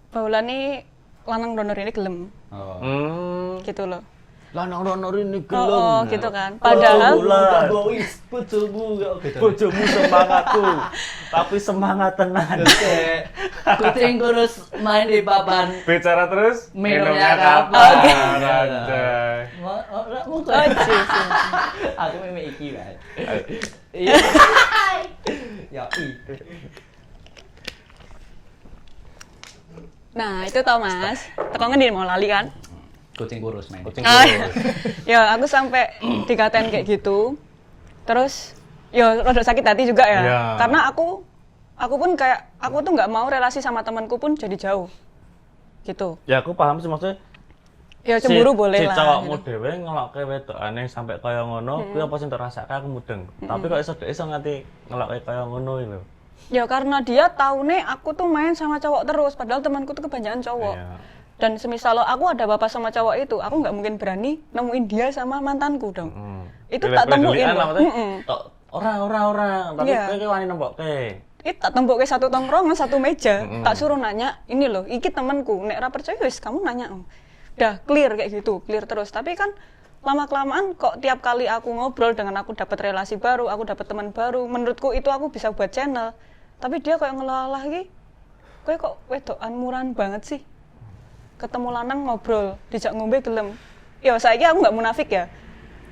Baulan nih lanang donor ini gelem. Oh. Gitu loh. Lanang donor ini Oh, gitu kan. Padahal boys, bojomu kok gitu. bojomu semangatku, tapi semangat tenan. Kucing kurus main di papan. Bicara terus, Minumnya kapan? kapan? Anjay. Mau oh, Jesus. aku memang iki kan. Iya. Ya Nah, itu tau Mas. Teko ngendi mau lali kan? kucing kurus main. Kucing Ah, kurus. ya aku sampai dikatain kayak gitu. Terus ya rada sakit hati juga ya. Iya. Karena aku pun kayak aku tuh nggak mau relasi sama temanku pun jadi jauh. Gitu. Ya aku paham sih maksudnya. Ya cemburu boleh si lah. cowokmu Gitu. dhewe ngelokke wedokane sampai kaya ngono, kuwi apa sing terasake aku mudeng. Tapi kok iso nganti ngelokke kaya ngono iki lho. Ya karena dia taune aku tuh main sama cowok terus, padahal temanku tuh kebanyakan cowok. Iya. Dan semisal aku ada bapak sama cowok itu, aku nggak mungkin berani nemuin dia sama mantanku dong. Itu tak temuin loh. Ora, tapi Iya. kowe wani nembokke. Itu tak tembuke satu tongkrongan, satu meja. Tak suruh nanya, ini loh, iki temanku. Nek ra percaya wis kamu nanya. Udah clear kayak gitu, clear terus. Tapi kan lama-kelamaan kok tiap kali aku ngobrol dengan aku dapat relasi baru, aku dapat teman baru, menurutku itu aku bisa buat channel. Tapi dia kayak ngelola lagi, kowe kok wedokan murahan banget sih. Ketemu lanang ngobrol, dijak ngombe gelem. Ya saiki aku nggak munafik ya.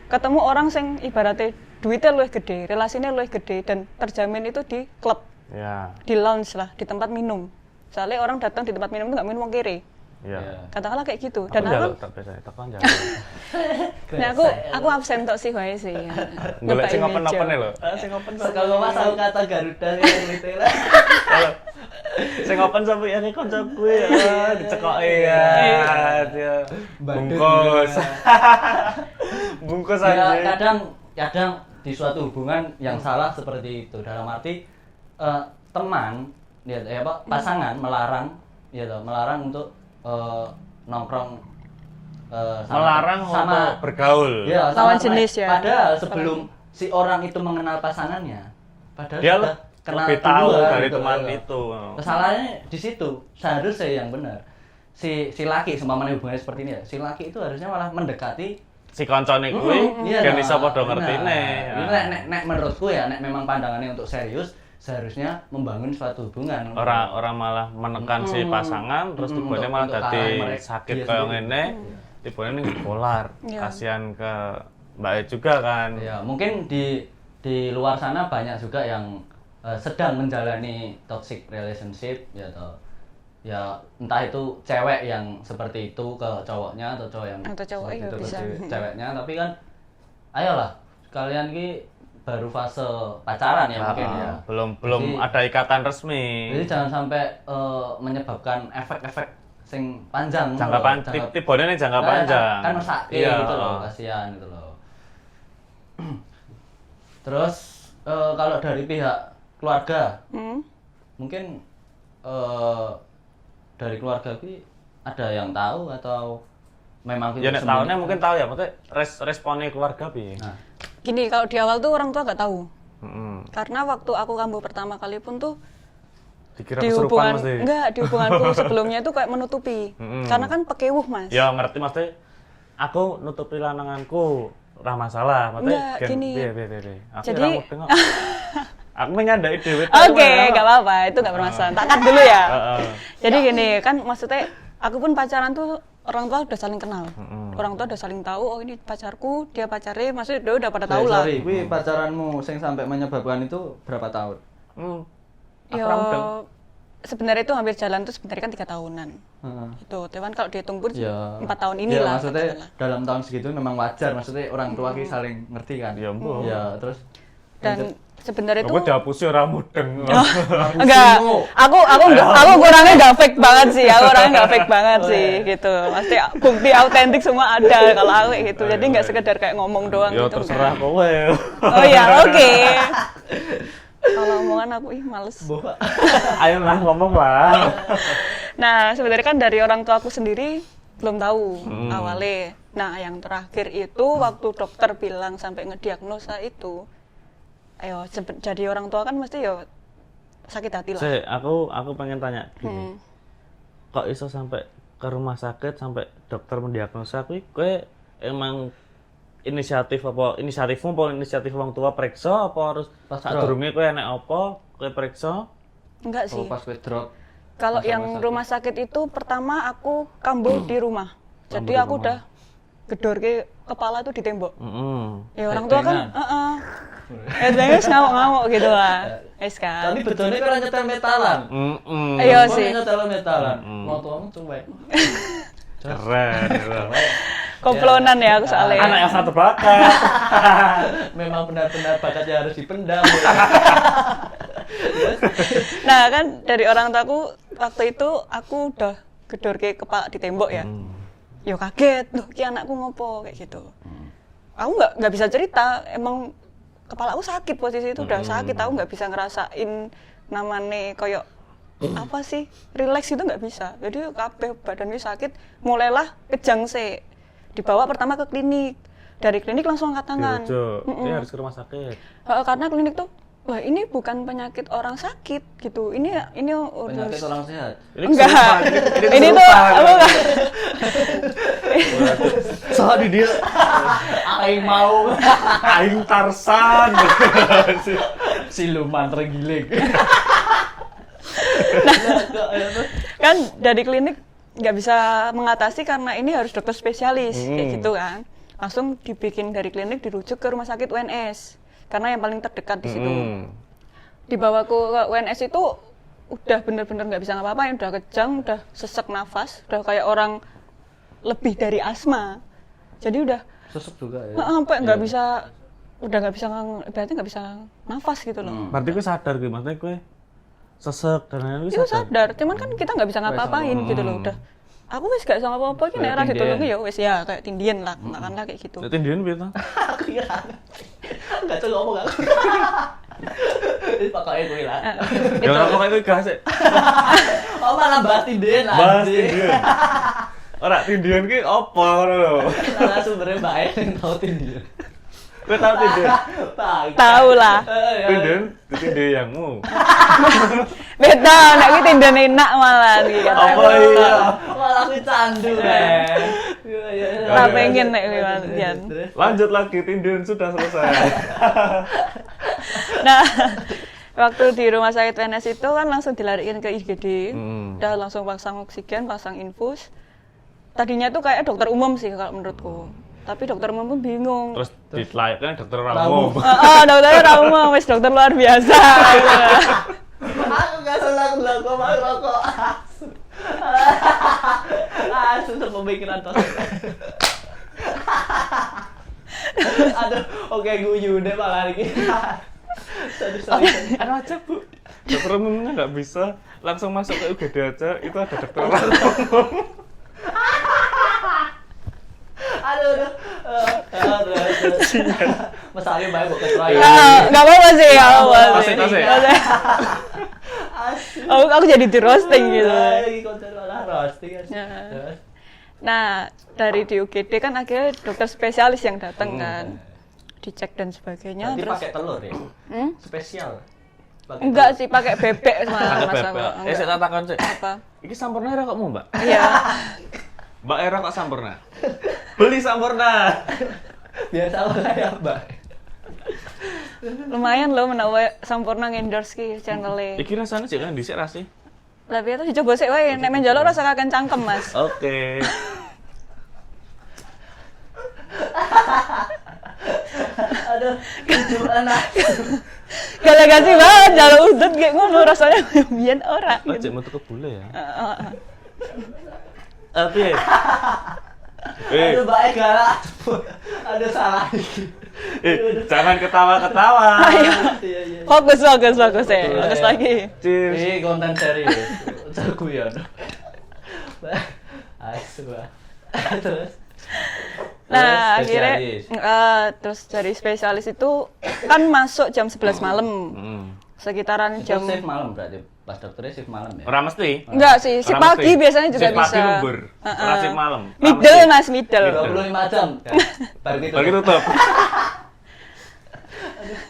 Ketemu orang sing ibaratnya duitnya luwih gede, relasinya luwih gede dan terjamin itu di klub, Ya. di lounge lah, di tempat minum. Soalnya orang datang di tempat minum itu nggak minum wong kiri. Iya. Katakanlah kayak gitu. Dan Dan aku tak biasa tekan jalan. nah aku absen tok sih wae sih. Ya. Golek sing Ngebaik open-open meja. lho. Sing open kalau Mas tahu kata Garuda yang literal. Halo. Sing open sampe ya koncoku ya dicekoki ya. Dia bungkus. Bungkus Ya, aja. kadang di suatu hubungan yang salah seperti itu dalam arti teman ya apa pasangan melarang untuk nongkrong Melarang untuk bergaul. ya, Lawan sama jenis ya. padahal sebelum si orang itu mengenal pasangannya padahal Dia sudah kenal lebih tahu duluan dari gitu. teman itu. Kesalahannya di situ seharusnya yang benar si laki seumpamanya hubungannya seperti ini ya si laki itu harusnya malah mendekati Si koncone kuwi kan iso padha ngertine. Nek menurutku ya nek memang pandangannya untuk serius seharusnya membangun suatu hubungan. Orang malah menekan si pasangan terus tibane malah untuk dadi kearah mereka sakit dia kaya sendiri. ngene. Tibane ning bipolar. Iya. Kasihan ke Mbak E juga kan. Ya, mungkin di luar sana banyak juga yang sedang menjalani toxic relationship ya toh. Ya entah itu cewek yang seperti itu ke cowoknya atau cowok yang Atau cowok, seperti iya, itu ke bisa. ceweknya tapi kan ayolah kalian ki baru fase pacaran ya mungkin ya. Belum Jadi- ada ikatan resmi. Jadi jangan sampai menyebabkan efek-efek sing panjang. Jangka loh. panjang, tibane ning jangka panjang. Kan mesake Iya. gitu loh, kasihan gitu loh. Terus kalau dari pihak keluarga, mungkin dari keluarga ki ada yang tahu atau memang Ya nek tahunya mungkin tahu ya, maksudnya responnya keluarga piye. Nah, Gini, kalau di awal tuh orang tua nggak tahu. Heeh. Karena waktu aku kambuh pertama kali pun tuh Dikira di kesurupan hubungan mesti. enggak di hubunganku sebelumnya itu kayak menutupi. Karena kan pekewuh, Mas. Ya ngerti maksudnya aku nutupi lananganku ora masalah, maksudnya Enggak, gini. piye. Aku Jadi- ora mudeng kok. Aku menyandai dhewe. Oke, nggak apa-apa, itu nggak bermasalah. Tak cut dulu ya. Heeh. Jadi gini, kan maksudnya aku pun pacaran tuh orang tua udah saling kenal. Orang tua udah saling tahu, oh ini pacarku, dia pacarnya, maksudnya udah pada tahu lah. sorry, kuwi pacaranmu sing sampai menyebabkan itu berapa tahun? Aku Ya, ora mudeng. sebenarnya itu hampir jalan tuh sebenarnya kan 3 tahunan. Heeh. Itu, cuman kalau dihitung pun Ya. 4 tahun Ya, inilah. maksudnya katakanlah. dalam tahun segitu memang wajar, maksudnya orang tua ki saling ngerti kan. Ya, mbok. Ya, terus Dan sebenarnya Aku itu dihapusi ora mudeng. enggak, aku orangnya nggak fake banget sih, aku orangnya nggak fake banget sih, gitu. Pasti bukti autentik semua ada kalau aku kayak gitu. Jadi nggak sekedar kayak ngomong doang Ya gitu. terserah enggak. kowe. Oh ya, oke. Kalau omongan aku males. Ayolah ngomong lah. Nah, sebenarnya kan dari orang tua aku sendiri belum tahu awalnya. Nah, yang terakhir itu waktu dokter bilang sampai ngediagnosa itu, ayo jadi orang tua kan mesti ya sakit hati lah. Aku pengen tanya gini. Kok iso sampai ke rumah sakit sampai dokter mendiagnosa kowe emang inisiatifmu apa inisiatif orang tua periksa apa harus Pas sadurunge kowe enek apa kowe periksa? Enggak sih. Oh, pas gue drop. Kalau Pas yang rumah sakit itu pertama aku kambuh di rumah. Jadi di aku rumah. udah gedorke kepala tuh di tembok. Ya orang Kayak tua kan, pengen. Terus ngamuk-ngamuk gitu lah. Wes kan. Tapi betulnya kan nyetel metalan. Iya Kok sih. nyetel metalan. Mau tuamu cuek. Keren. Komplonan ya aku soalnya. Anak yang satu bakat. Memang benar-benar bakatnya harus dipendam. Nah kan dari orang tuaku waktu itu aku udah gedorke kepala di tembok ya. Yo kaget, loh ki anakku ngopo kayak gitu. Aku nggak bisa cerita, emang kepala aku sakit posisi itu udah sakit, aku nggak bisa ngerasain namanya koyok apa sih relax itu nggak bisa. Jadi kabeh badanku sakit, mulailah kejang sih. Dibawa pertama ke klinik, dari klinik langsung angkat tangan. Dia harus ke rumah sakit. Karena klinik tuh, wah ini bukan penyakit orang sakit gitu, ini Penyakit orang sehat. enggak, ini tuh apa enggak? Soal di dia. Aing mau. Aing Tarsan. Siluman tergiling. Kan dari klinik nggak bisa mengatasi karena ini harus dokter spesialis kayak gitu kan. Langsung dibikin dari klinik dirujuk ke rumah sakit UNS karena yang paling terdekat di situ. Dibawaku ke UNS itu udah bener-bener nggak bisa ngapa-ngapain, udah kejang, udah sesek nafas, udah kayak orang lebih dari asma. Jadi udah Sesek juga ya. sampai nggak bisa, udah nggak bisa, berarti nggak bisa nafas gitu loh. Berarti kowe sadar gue, maksudnya kowe sesek dan lain-lain Itu sadar, cuman kan kita nggak bisa ngapa-ngapain gitu loh. Udah, aku wis gak sama apa-apa, ini era ditolongi ya wis ya kayak tindian lah, makanlah kayak gitu. Jadi Indian piye to? Aku kira. Enggak tahu ngomong aku. Ini pokoknya gue lah. Ya ora kok kowe gak sik. Oh malah bahas tindian Bahas anjing. Indian. Ora tindian ki apa ngono lho. Salah sumbernya baik yang tahu tindian. Kowe tau tindian? Tahu lah. Tindian yangmu. Beda, nek ki tindian enak malah iki kata. Apa iya? Malah aku candu kan. Iya. Ora pengen nek latihan. Lanjut lagi, tindian sudah selesai. Nah, waktu di rumah sakit UNS itu kan langsung dilariin ke IGD. Udah langsung pasang oksigen, pasang infus. Tadinya tuh kayak dokter umum sih kalau menurutku. Tapi dokter umum pun bingung. Terus dilayakkan dokter umum. Dokternya orang umum, wis dokter luar biasa. Aku gak salah ngelokok, mau rokok. Susah pemikiran tos. Aduh, oke guyu deh malah lagi. Anu aja Bu, dokter umumnya nggak bisa langsung masuk ke UGD aja, itu ada dokter umum. Aduh. Masalahnya banyak buat keterangan. Nggak apa-apa sih, nggak apa-apa sih. Tasik. Aku jadi di roasting gitu. Lagi konser malah roasting kan. Terus. Nah, dari di UGD kan akhirnya dokter spesialis yang datang kan. Dicek dan sebagainya. Nanti Terus pakai telur ya? Spesial. Pakai enggak sih, pakai bebek malah Ada masa bebek. enggak. Saya takon sih. Apa? Iki sampurna era kokmu, Mbak? Iya. Mbak Era kok sampurna? Beli sampurna. biasa lah ya, Mbak. Lumayan loh menawa Sampurna endorse ki channel-e. Iki rasane sih kan dhisik rasi. Lah piye to dicoba sik wae, nek men njaluk rasa kaken cangkem, Mas. Oke. Aduh, kejuan aku. Gala-gasi banget njaluk udut kayak ngono rasanya biyen ora. Lah cek metu ke bule ya. Heeh. Piye? Aduh, baik galak. Ada salah. Jangan ketawa-ketawa. Iya. Fokus ya. Fokus lagi. Cheers. Ini konten serius. Jagoan. Asu. Terus. Nah, Terus akhirnya spesialis. terus dari spesialis itu kan masuk jam 11 malam. Hmm. Sekitaran Jam jam shift malam berarti. Pas dokternya shift malam ya. Ora mesti. Enggak sih, si Ora pagi mesti. biasanya juga Shift pagi bisa. lembur. Ora shift malam. Ora Middle mesti. Mas, middle. 25 jam. Ya. Baru gitu. Bagi tutup.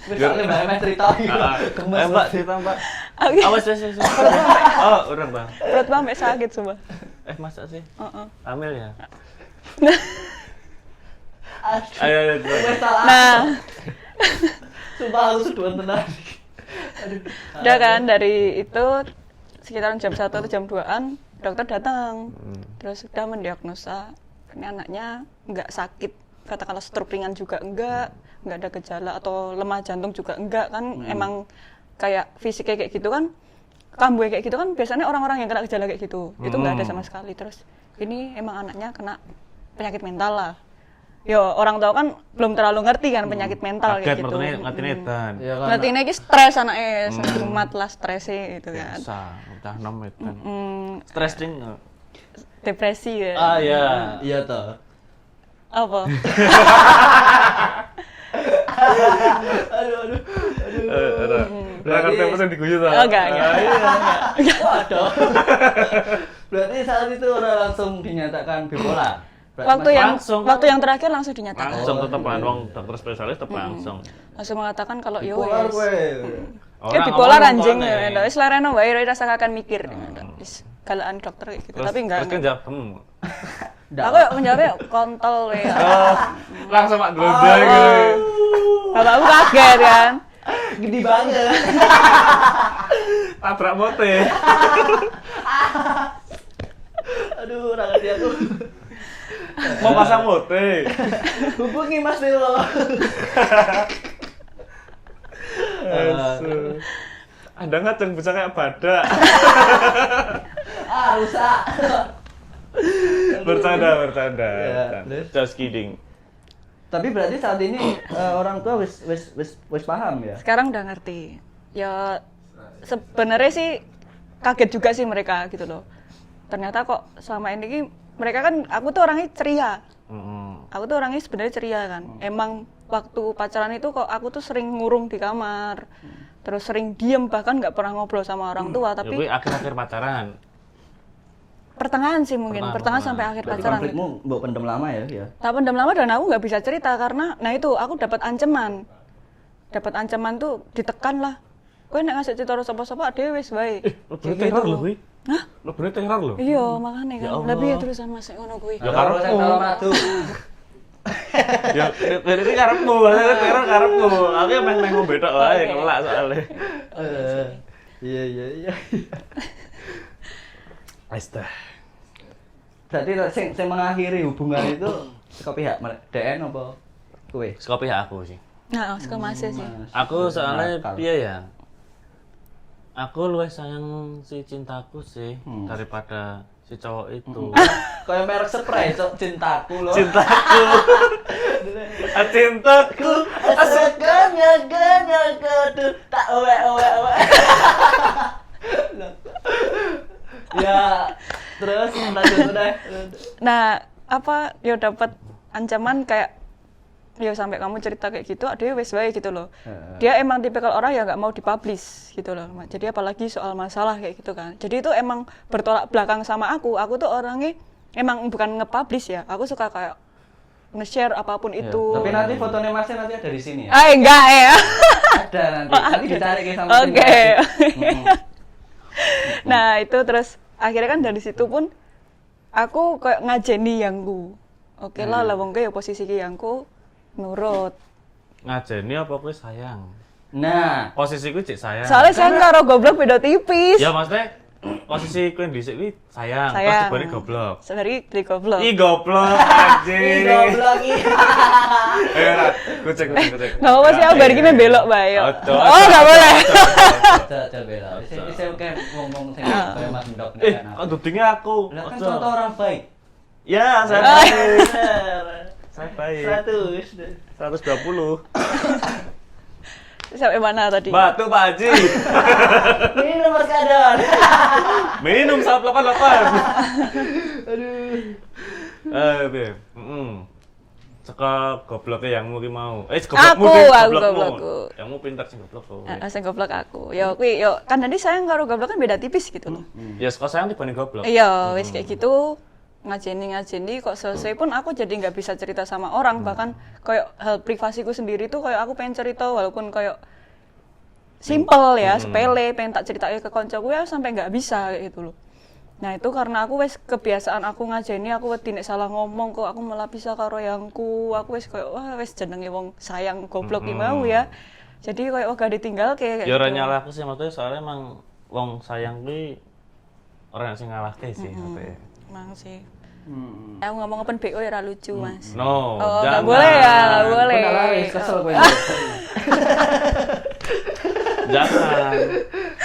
Misalnya Mbak Emes cerita gitu. Gemes Mbak, banget. cerita Mbak. Oke. Awas, wes. Oh, urang, Bang. Perut sampai sakit sumpah. Masa sih? Heeh. Hamil ya? Ayo, Wes salah. Nah, Sumpah aku seduan tenan. udah kan dari itu sekitaran jam 1 atau jam 2-an dokter datang. Terus sudah mendiagnosa ini anaknya nggak sakit, katakanlah stroke ringan juga enggak ada gejala atau lemah jantung juga enggak kan. Emang kayak fisiknya kayak gitu kan, kambuh kayak gitu kan biasanya orang-orang yang kena gejala kayak gitu itu nggak ada sama sekali. Terus ini emang anaknya kena penyakit mental lah. Yo orang tua kan belum terlalu ngerti kan penyakit mental kayak gitu. ngerti edan. Ya kan. Ngerti ini stres anaknya, kumat lah stresnya gitu kan. Biasa, udah 6 edan. Hmm, Stres ding. depresi ya. Ah ya. Iya toh. Apa? Aduh. Berarti pesen diguyu ta. Oh, enggak. Waduh. Berarti saat itu orang langsung dinyatakan bipolar. Langsung. Waktu yang terakhir langsung dinyatakan. Langsung tetepan wong dokter spesialis tetep langsung. Langsung mengatakan kalau yo bipolar wes. gue. Kayak bipolar anjing ya. Wis lareno wae rasa akan mikir. Wis galaan dokter kayak gitu. Tapi enggak. Terus kan jawab, Aku menjawabnya kontol ya. langsung mak glodai gitu. Bapakku kaget kan. Gede banget. Tabrak mote. Aduh, ora ngerti aku. Mau pasang mote. Hubungi Mas Nilo. Anda ngaceng bisa kayak badak. Rusak. Bercanda. Ya, terus? Just kidding. Tapi berarti saat ini orang tua wis paham ya. Sekarang udah ngerti. Ya sebenarnya sih kaget juga sih mereka gitu loh. Ternyata kok selama ini mereka kan aku tuh orangnya ceria. Aku tuh orangnya sebenarnya ceria kan. Emang waktu pacaran itu kok aku tuh sering ngurung di kamar. Terus sering diem bahkan nggak pernah ngobrol sama orang tua. Tapi Tapi akhir-akhir pacaran. pertengahan sih mungkin, pertengahan sampai akhir Berarti pacaran. konflikmu mbok pendem lama ya. Tak pendam lama dan aku nggak bisa cerita karena, nah itu aku dapat ancaman tuh ditekan lah. Kowe nek ngasih cerita karo sapa-sapa dhewe wis wae. Lebih teror lho kuwi. Hah? Lebih teror lho. Iya, makanya Ya kan. Allah. Lebih ya terusan Mas ngono kuwi. Ya Karo saya kalau madu. Ya, berarti karepmu, maksudnya teror karepmu. Aku ya meh ngombe tok wae, ngelak soalnya. Iya. Astaga. Berarti sing mengakhiri hubungan itu saka pihak DN apa kowe? Skopi ya aku sih. Nah, suka masih sih. Aku soalnya Nakal. piye ya? Aku luwih sayang si cintaku sih daripada si cowok itu. Kayak merek spray cok cintaku loh. Cintaku. Cintaku. Asalnya kadu tak owe. Ya, terus lanjut udah. Nah, apa ya dapat ancaman kayak ya sampai kamu cerita kayak gitu, dia wes wae gitu loh. Dia emang tipikal orang yang nggak mau dipublish gitu loh. Jadi apalagi soal masalah kayak gitu kan. Jadi itu emang bertolak belakang sama aku. Aku tuh orangnya emang bukan nge-publish ya. Aku suka kayak nge-share apapun itu. Tapi nanti fotonya Masnya nanti ada di sini ya. Enggak ya. Ada nanti dicari ke sama tim Oke. Persib. Nah, itu terus akhirnya kan dari situ pun aku kayak ngajeni yangku. Oke lah, lah wong ya posisi ki yangku nurut. Ngajeni apa kowe sayang? Nah, Posisiku cek sayang. Soalnya saya karo goblok beda tipis. Ya maksudnya posisi kowe dhisik kuwi sayang, terus Sayang. dibanding goblok. Sebenarnya dari goblok. Ih goblok anjing. goblok iki. Eh ora, kucek. Nggak apa-apa sih, aku bari ini belok bae. Yo. Ojo, Oh, ojo, nggak boleh. Jajal bela. Saya oke ngomong sing kayak Mas Ndok Kok dudingnya aku. Lah kan Ojo. contoh orang baik. Ya, saya Oh. baik. Saya baik. 120. Sampai mana tadi? Batu Pak Haji. Ini nomor kadon. Minum 188. Aduh. Beb. Saka gobloknya yangmu ki mau. Aku goblokku. Yangmu pinter sing goblok kok. Sing goblok aku. Ya kuwi yo kan nanti sayang karo goblok kan beda tipis gitu loh. Ya saka sayang dibanding goblok. Iya, wis kayak gitu. Ngajeni kok selesai pun aku jadi nggak bisa cerita sama orang, bahkan kayak hal privasiku sendiri tuh kayak aku pengen cerita walaupun kayak simple ya, sepele, pengen tak ceritain ke koncoku ya sampai nggak bisa kayak gitu loh. Nah itu karena aku wes kebiasaan aku ngajeni, aku wedi nek salah ngomong kok aku malah bisa karo yangku, aku wes kayak wah wes jenenge wong sayang goblok iki mau ya. Jadi kayak gak ditinggal kayak Ya ora nyalahku sih maksudnya soalnya emang wong sayang kuwi orang yang sing ngalahke sih maksudnya. Emang sih. Aku ngomong open BO ya ora lucu, Mas. No, Oh, jangan. nggak boleh ya, nggak boleh. Udah wis kesel kowe. Jangan.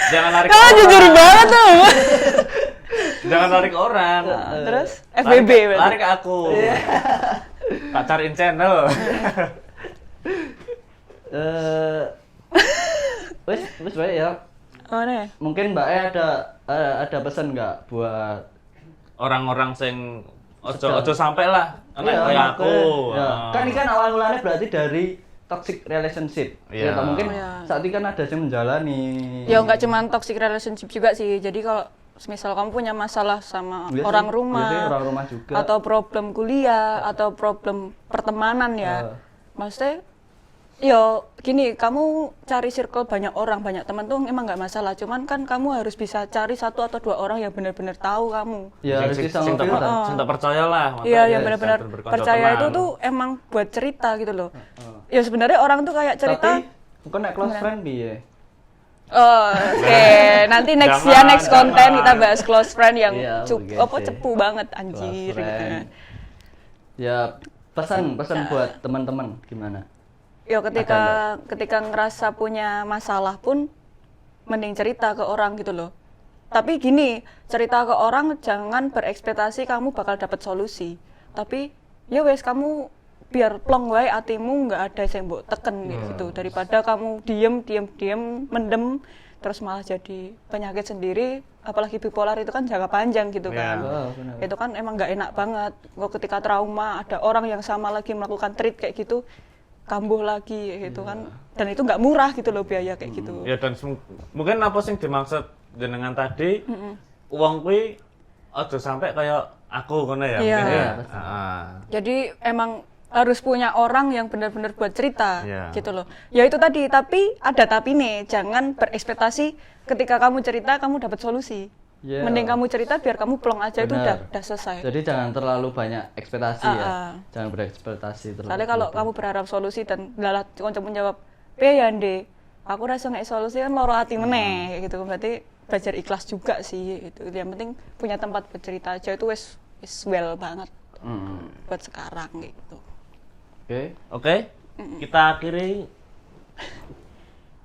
Jangan narik Kau orang. jujur banget tuh. Jangan narik orang. Terus Lari FBB ke- berarti. Lari ke aku. Tak cariin channel. Wis baik ya. Oh, nih. Mungkin Mbak ada pesan nggak buat Orang-orang sing ojo sampai lah anak Iya, kayak aku. ya. Ah. Kan ini kan awal-mulanya berarti dari toxic relationship. Iya. Ya, mungkin Iya. saat ini kan ada yang menjalani. Ya nggak cuma toxic relationship juga sih. Jadi kalau misal kamu punya masalah sama Iya sih, orang iya rumah, sih, orang rumah juga. atau problem kuliah, atau problem pertemanan ya, maksudnya, yo gini, kamu cari circle banyak orang, banyak teman tuh emang nggak masalah. Cuman kan kamu harus bisa cari 1 atau 2 orang yang benar-benar tahu kamu. Ya harus bisa ngomong. sing tak percaya lah. Iya, makanya yang benar-benar bener-bener percaya kanca itu tenan. tuh emang buat cerita gitu loh. Ya sebenarnya orang tuh kayak cerita. Tapi bukan nek close friend piye? Oh, oke. Nanti next Jangan, ya next konten jangan. kita bahas close friend yang Iya, begitu. cepu banget Close anjir. friend. Ya pesan buat teman-teman gimana? Ya ketika ngerasa punya masalah pun mending cerita ke orang gitu loh. Tapi gini, cerita ke orang jangan berekspektasi kamu bakal dapat solusi. Tapi ya wes kamu biar plong wae atimu nggak ada yang mbok teken gitu daripada kamu diem mendem terus malah jadi penyakit sendiri, apalagi bipolar itu kan jangka panjang gitu kan. Wow, benar. Itu kan emang nggak enak banget. Kok ketika trauma ada orang yang sama lagi melakukan treat kayak gitu, kambuh lagi gitu kan. Dan itu nggak murah gitu loh biaya kayak gitu. Ya dan mungkin apa sing dimaksud jenengan tadi uang kuwi aja sampai kayak aku ngono ya. Iya. mungkin ya. Iya, pasti. Jadi emang harus punya orang yang benar-benar buat cerita Iya. gitu loh. Ya itu tadi, tapi ada tapi nih, jangan berekspektasi ketika kamu cerita kamu dapat solusi. Iya. Mending kamu cerita biar kamu plong aja itu Benar. udah selesai. Jadi jangan terlalu banyak ekspektasi ya. Jangan berekspektasi terlalu. Soalnya kalau kamu berharap solusi dan lalat kanca menjawab, "Piye ya, Ndek? Aku rasa nggak solusi kan loro hati meneh," kayak gitu. Berarti belajar ikhlas juga sih itu. Yang penting punya tempat bercerita aja itu wis well banget buat sekarang gitu. Oke. Kita akhiri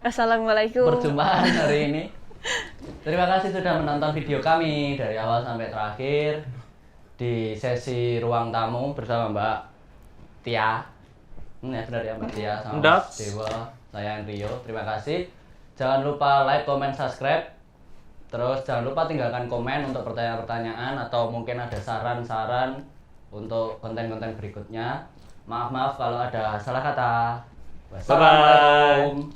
Assalamualaikum. Perjumpaan hari ini. Terima kasih sudah menonton video kami dari awal sampai terakhir di sesi ruang tamu bersama Mbak Tia. Ya benar ya Mbak Tia sama Ndap. Mas Dewa, saya Rio. Terima kasih. Jangan lupa like, comment, subscribe. Terus jangan lupa tinggalkan komen untuk pertanyaan-pertanyaan atau mungkin ada saran-saran untuk konten-konten berikutnya. Maaf kalau ada salah kata. Bye-bye. Wassalamualaikum.